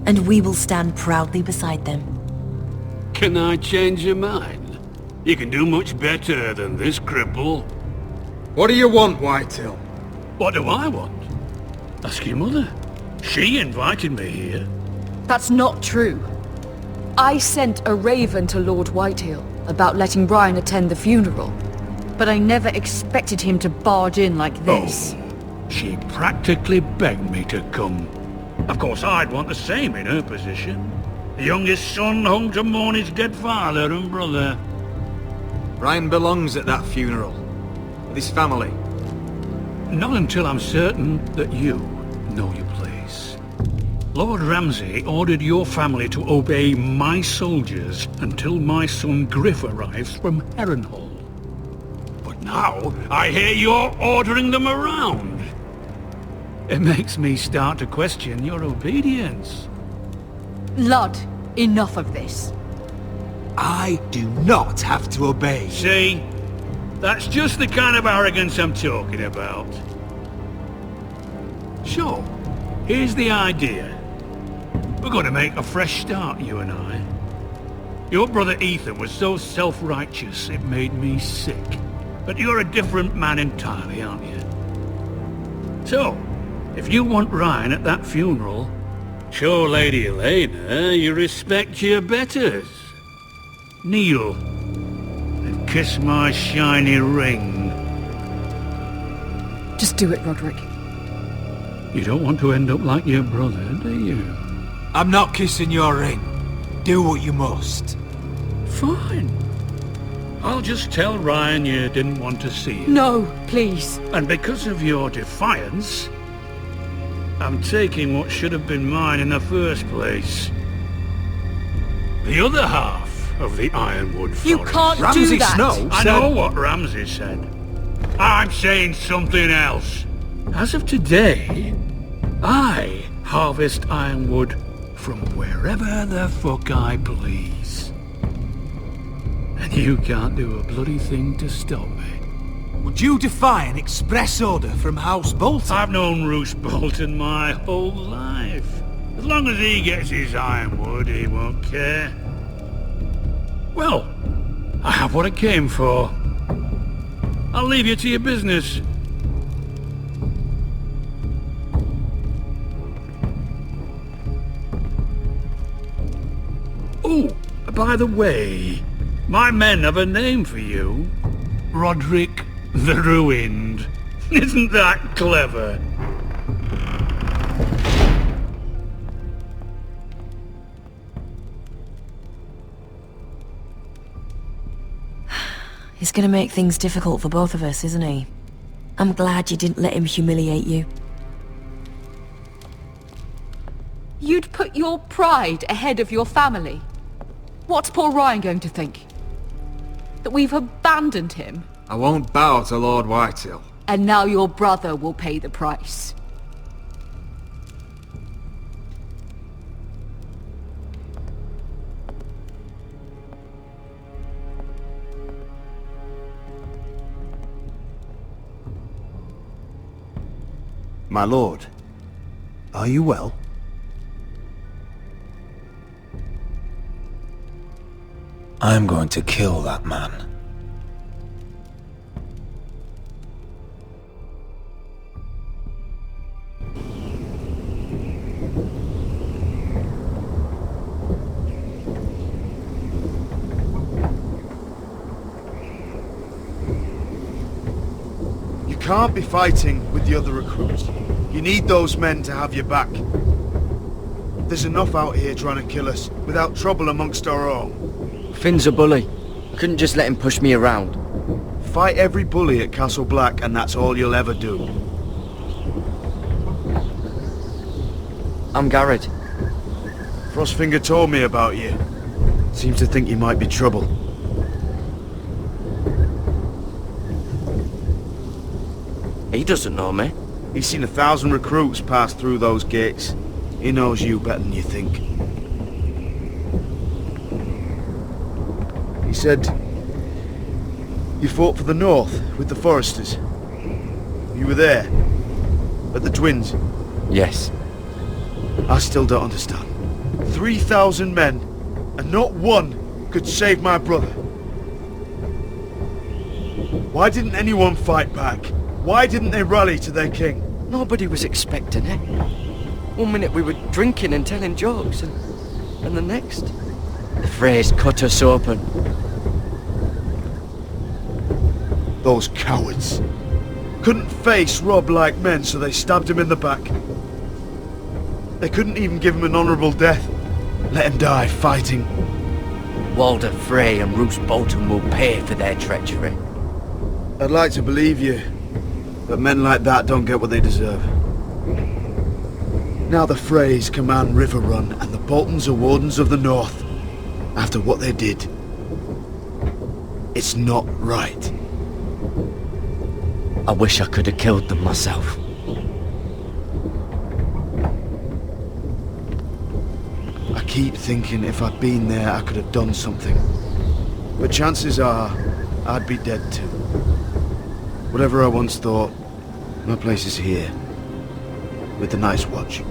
And we will stand proudly beside them. Can I change your mind? You can do much better than this cripple. What do you want, Whitehill? What do I want? Ask your mother. She invited me here. That's not true. I sent a raven to Lord Whitehill about letting Brian attend the funeral. But I never expected him to barge in like this. Oh, she practically begged me to come. Of course, I'd want the same in her position. The youngest son home to mourn his dead father and brother. Brian belongs at that funeral. With his family. Not until I'm certain that you know your place. Lord Ramsay ordered your family to obey my soldiers until my son Griff arrives from Harrenhal. But now, I hear you're ordering them around. It makes me start to question your obedience. Lud, enough of this. I do not have to obey. See? That's just the kind of arrogance I'm talking about. So, here's the idea. We're going to make a fresh start, you and I. Your brother Ethan was so self-righteous it made me sick. But you're a different man entirely, aren't you? So, if you want Ryan at that funeral, show Lady Elena you respect your betters. Kneel and kiss my shiny ring. Just do it, Roderick. You don't want to end up like your brother, do you? I'm not kissing your ring. Do what you must. Fine. I'll just tell Ryan you didn't want to see him. No, please. And because of your defiance, I'm taking what should have been mine in the first place. The other half of the Ironwood Forest. You can't Ramsay do that! Snow I said... know what Ramsay said. I'm saying something else. As of today, I harvest ironwood from wherever the fuck I please. And you can't do a bloody thing to stop me. Would you defy an express order from House Bolton? I've known Roose Bolton my whole life. As long as he gets his ironwood, he won't care. Well, I have what I came for. I'll leave you to your business. Oh, by the way, my men have a name for you. Roderick the Ruined. Isn't that clever? He's gonna make things difficult for both of us, isn't he? I'm glad you didn't let him humiliate you. You'd put your pride ahead of your family. What's poor Ryan going to think? That we've abandoned him? I won't bow to Lord Whitehill. And now your brother will pay the price. My lord, are you well? I'm going to kill that man. can't be fighting with the other recruits. You need those men to have your back. There's enough out here trying to kill us, without trouble amongst our own. Finn's a bully. Couldn't just let him push me around. Fight every bully at Castle Black, and that's all you'll ever do. I'm Garrett. Frostfinger told me about you. Seems to think you might be trouble. He doesn't know me. He's seen 1,000 recruits pass through those gates. He knows you better than you think. He said you fought for the North with the Foresters. You were there, at the Twins. Yes. I still don't understand. 3,000 men, and not one could save my brother. Why didn't anyone fight back? Why didn't they rally to their king? Nobody was expecting it. One minute we were drinking and telling jokes, and the next, the Freys cut us open. Those cowards. Couldn't face Rob like men, so they stabbed him in the back. They couldn't even give him an honourable death. Let him die fighting. Walder Frey and Roose Bolton will pay for their treachery. I'd like to believe you, but men like that don't get what they deserve. Now the Freys command River Run, and the Boltons are Wardens of the North. After what they did, it's not right. I wish I could have killed them myself. I keep thinking if I'd been there, I could have done something. But chances are, I'd be dead too. Whatever I once thought, my place is here, with the Night's Watch.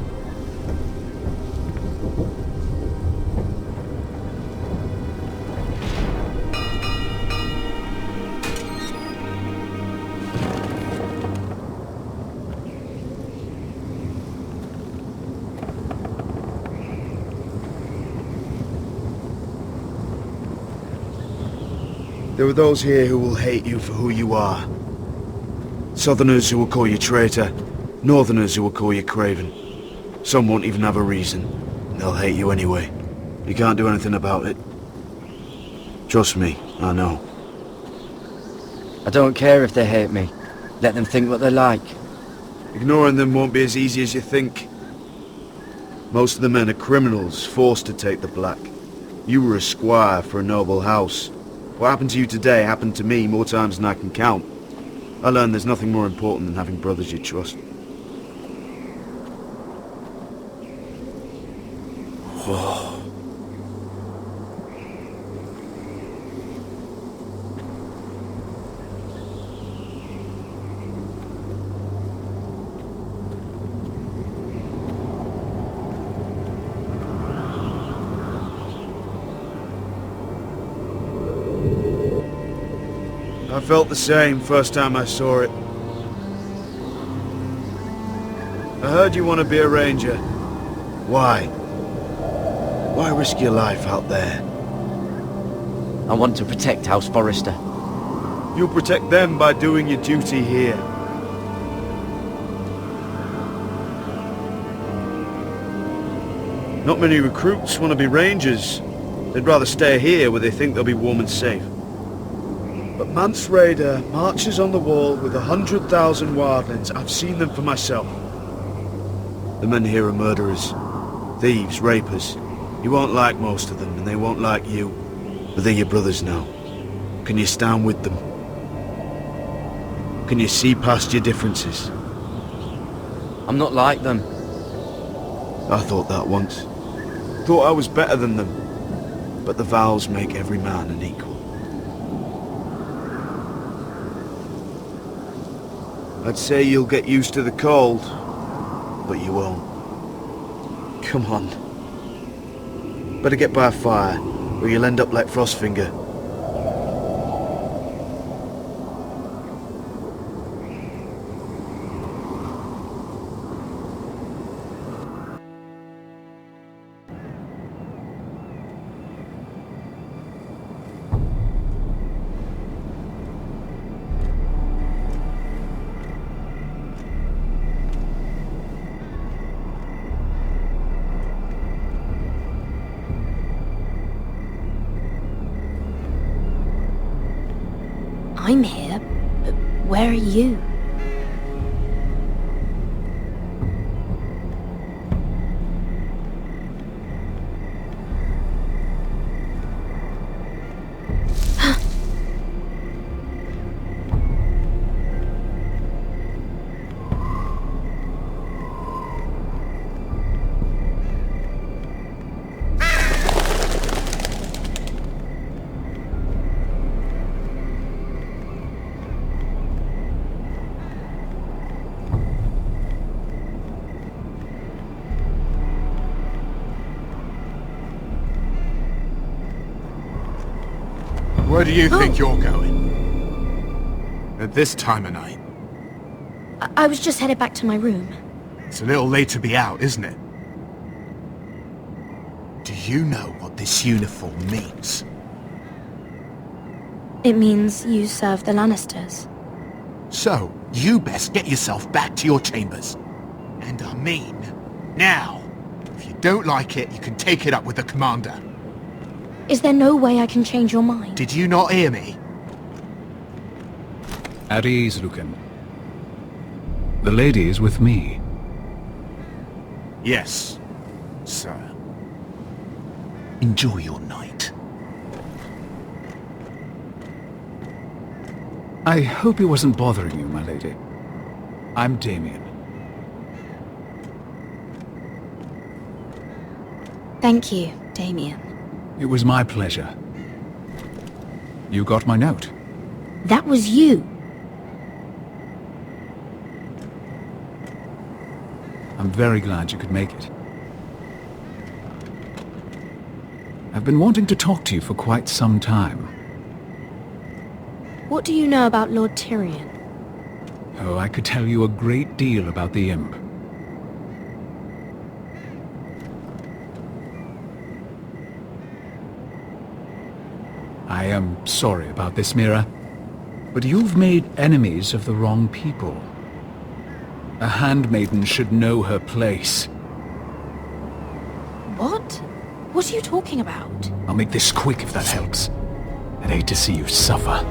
There are those here who will hate you for who you are. Southerners who will call you traitor, Northerners who will call you craven. Some won't even have a reason. They'll hate you anyway. You can't do anything about it. Trust me, I know. I don't care if they hate me. Let them think what they like. Ignoring them won't be as easy as you think. Most of the men are criminals, forced to take the black. You were a squire for a noble house. What happened to you today happened to me more times than I can count. I learned there's nothing more important than having brothers you trust. Whoa. I felt the same first time I saw it. I heard you want to be a ranger. Why? Why risk your life out there? I want to protect House Forrester. You'll protect them by doing your duty here. Not many recruits want to be rangers. They'd rather stay here where they think they'll be warm and safe. But Mance Rayder marches on the wall with 100,000 wildlings. I've seen them for myself. The men here are murderers, thieves, rapers. You won't like most of them, and they won't like you. But they're your brothers now. Can you stand with them? Can you see past your differences? I'm not like them. I thought that once. Thought I was better than them. But the vows make every man an equal. I'd say you'll get used to the cold, but you won't. Come on. Better get by a fire, or you'll end up like Frostfinger. I'm here, but where are you? Where do you think you're going? At this time of night? I was just headed back to my room. It's a little late to be out, isn't it? Do you know what this uniform means? It means you serve the Lannisters. So, you best get yourself back to your chambers. And I mean, now. If you don't like it, you can take it up with the commander. Is there no way I can change your mind? Did you not hear me? At ease, Lucan. The lady is with me. Yes, sir. Enjoy your night. I hope he wasn't bothering you, my lady. I'm Damien. Thank you, Damien. It was my pleasure. You got my note. That was you. I'm very glad you could make it. I've been wanting to talk to you for quite some time. What do you know about Lord Tyrion? Oh, I could tell you a great deal about the Imp. I am sorry about this, Mira, but you've made enemies of the wrong people. A handmaiden should know her place. What? What are you talking about? I'll make this quick if that helps. I'd hate to see you suffer.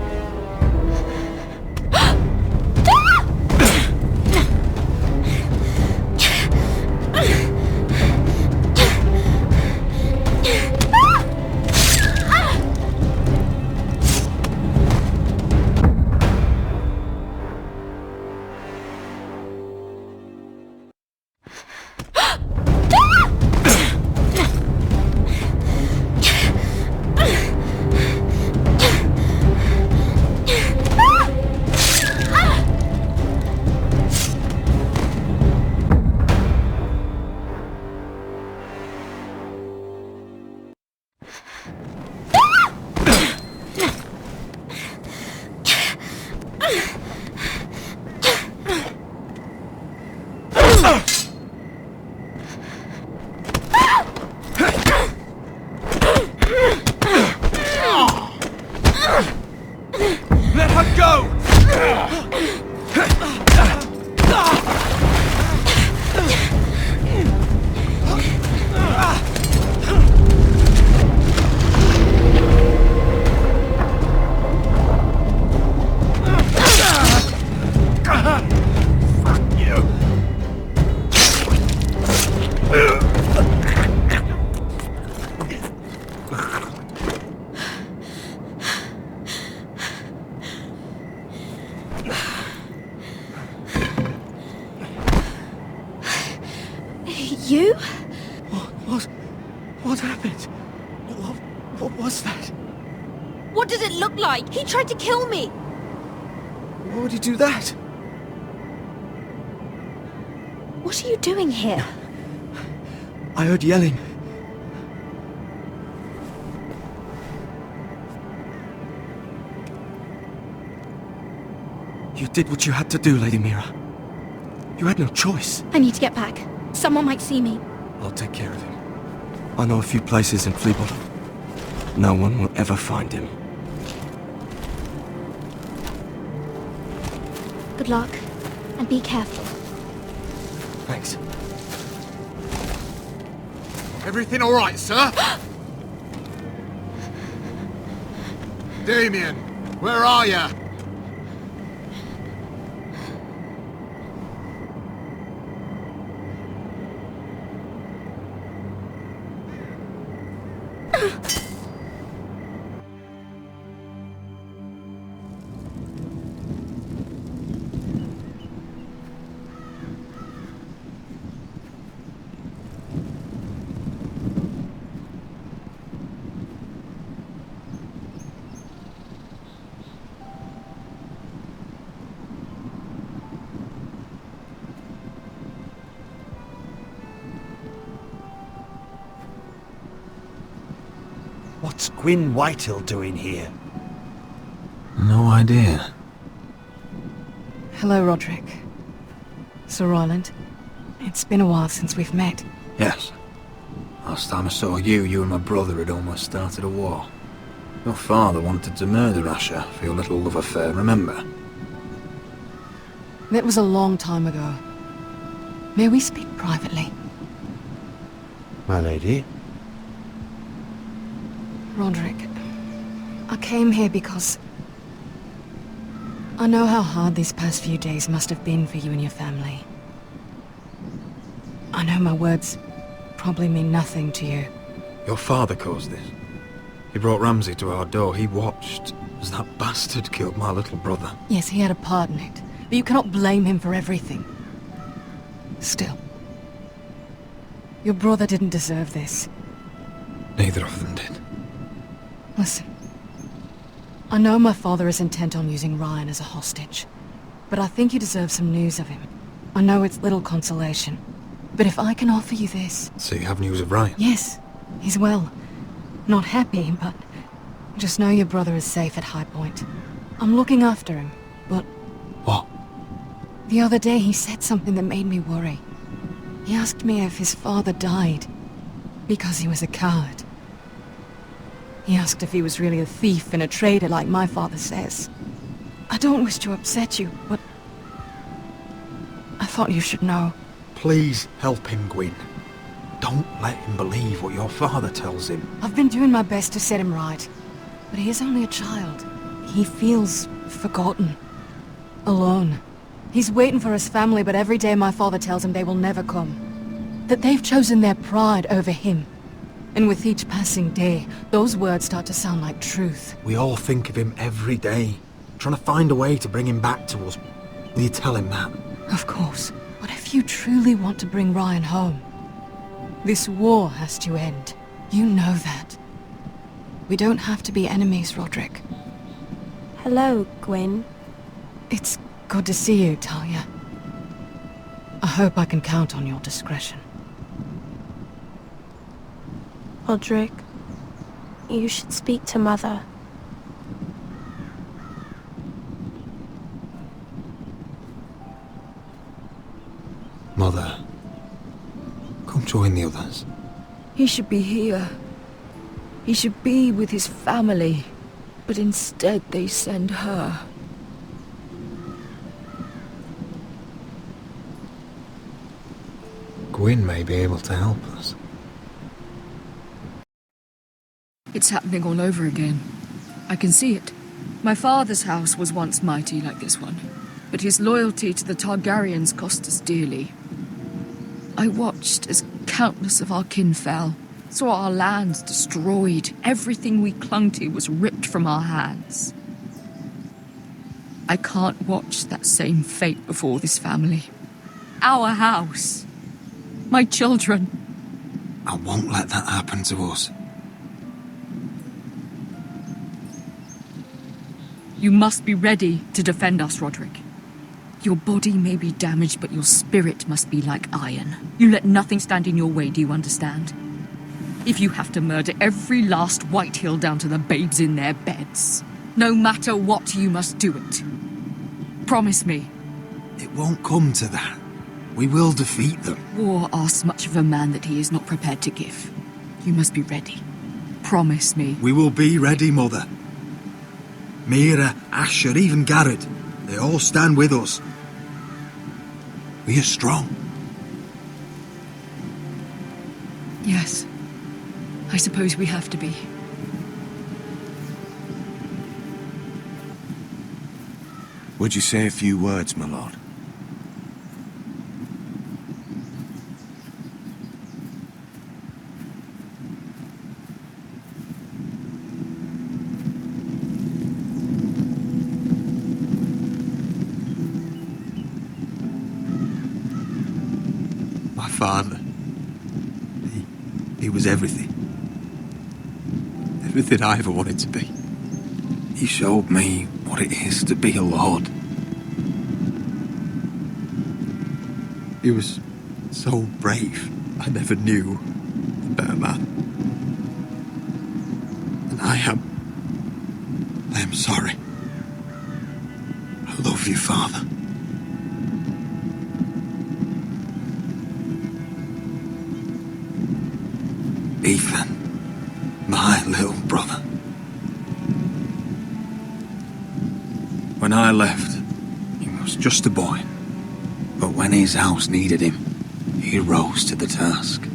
Let her go! You? What happened? What was that? What does it look like? He tried to kill me! Why would he do that? What are you doing here? I heard yelling. You did what you had to do, Lady Mira. You had no choice. I need to get back. Someone might see me. I'll take care of him. I know a few places in Fleabottom. No one will ever find him. Good luck, and be careful. Thanks. Everything all right, sir? Damien, where are you? What's Gwyn Whitehill doing here? No idea. Hello, Roderick. Sir Roland. It's been a while since we've met. Yes. Last time I saw you, you and my brother had almost started a war. Your father wanted to murder Asher for your little love affair, remember? That was a long time ago. May we speak privately? My lady? Roderick, I came here because I know how hard these past few days must have been for you and your family. I know my words probably mean nothing to you. Your father caused this. He brought Ramsay to our door. He watched as that bastard killed my little brother. Yes, he had a part in it, but you cannot blame him for everything. Still, your brother didn't deserve this. Neither of them did. Listen, I know my father is intent on using Ryan as a hostage, but I think you deserve some news of him. I know it's little consolation, but if I can offer you this... So you have news of Ryan? Yes, he's well. Not happy, but just know your brother is safe at High Point. I'm looking after him, but... What? The other day he said something that made me worry. He asked me if his father died because he was a coward. He asked if he was really a thief and a traitor like my father says. I don't wish to upset you, but I thought you should know. Please help him, Gwyn. Don't let him believe what your father tells him. I've been doing my best to set him right, but he is only a child. He feels forgotten, alone. He's waiting for his family, but every day my father tells him they will never come. That they've chosen their pride over him. And with each passing day, those words start to sound like truth. We all think of him every day, trying to find a way to bring him back to us. Will you tell him that? Of course. But if you truly want to bring Ryan home, this war has to end. You know that. We don't have to be enemies, Roderick. Hello, Gwyn. It's good to see you, Talia. I hope I can count on your discretion. Roderick, you should speak to Mother. Mother, come join the others. He should be here. He should be with his family. But instead they send her. Gwyn may be able to help us. It's happening all over again. I can see it. My father's house was once mighty like this one, but his loyalty to the Targaryens cost us dearly. I watched as countless of our kin fell, saw our lands destroyed, everything we clung to was ripped from our hands. I can't watch that same fate before this family. Our house. My children. I won't let that happen to us. You must be ready to defend us, Roderick. Your body may be damaged, but your spirit must be like iron. You let nothing stand in your way, do you understand? If you have to murder every last Whitehill down to the babes in their beds, no matter what, you must do it. Promise me. It won't come to that. We will defeat them. War asks much of a man that he is not prepared to give. You must be ready. Promise me. We will be ready, Mother. Mira, Asher, even Garrett, they all stand with us. We are strong. Yes. I suppose we have to be. Would you say a few words, my lord? My father. He was everything. Everything I ever wanted to be. He showed me what it is to be a lord. He was so brave. I never knew a better man. I am sorry. I love you, Father. Ethan, my little brother. When I left, he was just a boy. But when his house needed him, he rose to the task,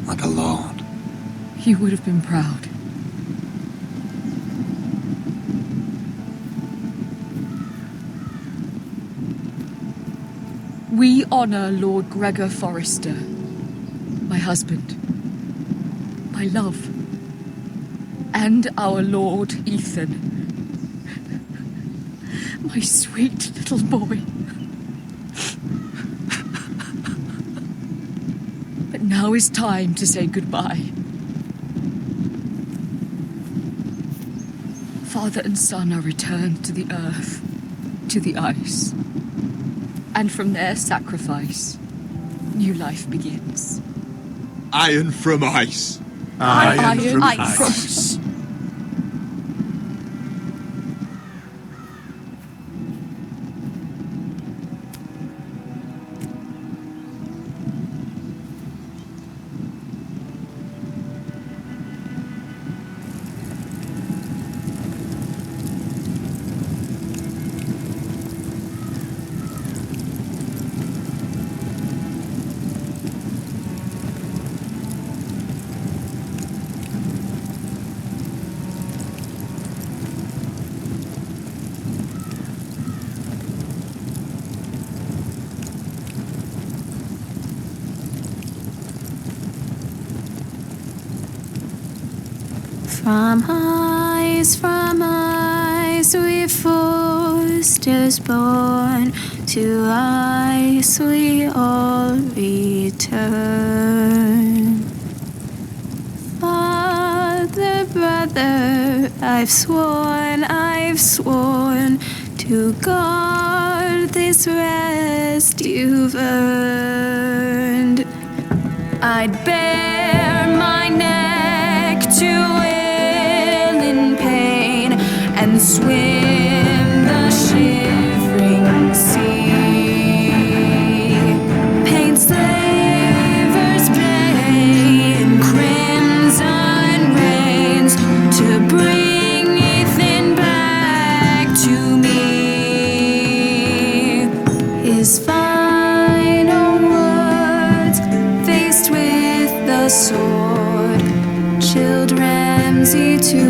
like a lord. You would have been proud. We honor Lord Gregor Forrester, my husband, my love, and our Lord Ethan, my sweet little boy. But now is time to say goodbye. Father and son are returned to the earth, to the ice. And from their sacrifice, new life begins. Iron from ice. Iron from ice. From ice we foresters born, to ice we all return. Father, brother, I've sworn to guard this rest you've earned. I'd bare my neck to and swim the shivering sea. Paint slavers play in crimson rains to bring Ethan back to me. His final words faced with the sword chilled Ramsay to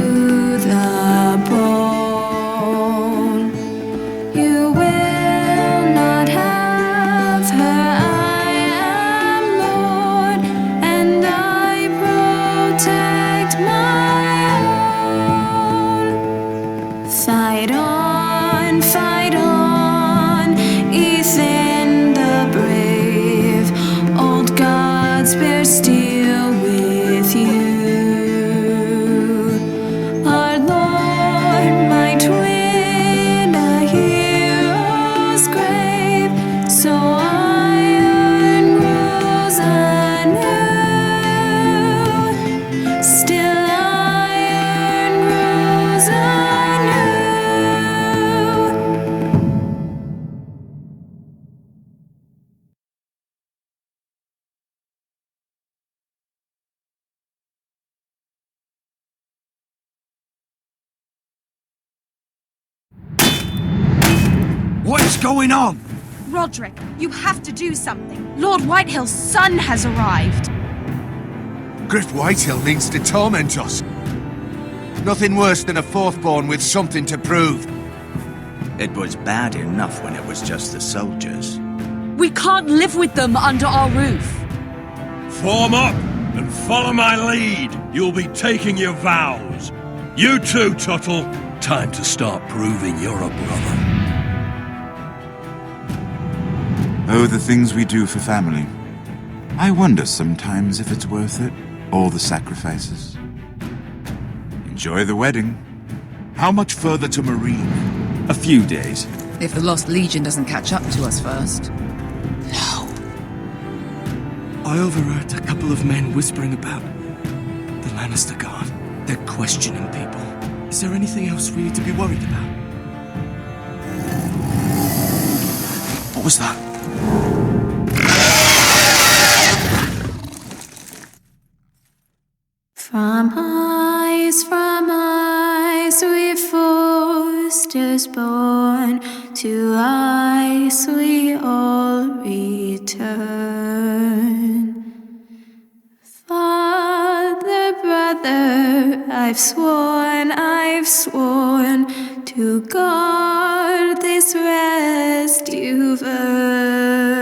the bone. You will not have her. I am Lord, and I protect my own. Fight on, Ethan the brave. Old gods bear steel with you. What's going on? Roderick, you have to do something. Lord Whitehill's son has arrived. Griff Whitehill means to torment us. Nothing worse than a fourthborn with something to prove. It was bad enough when it was just the soldiers. We can't live with them under our roof. Form up and follow my lead. You'll be taking your vows. You too, Tuttle. Time to start proving you're a brother. Oh, the things we do for family. I wonder sometimes if it's worth it, all the sacrifices. Enjoy the wedding. How much further to Marine? A few days. If the Lost Legion doesn't catch up to us first. I overheard a couple of men whispering about the Lannister Guard. They're questioning people. Is there anything else we need to be worried about? What was that? From eyes we foresters born, to eyes we all return. Father, brother, I've sworn to guard this rest you've earned.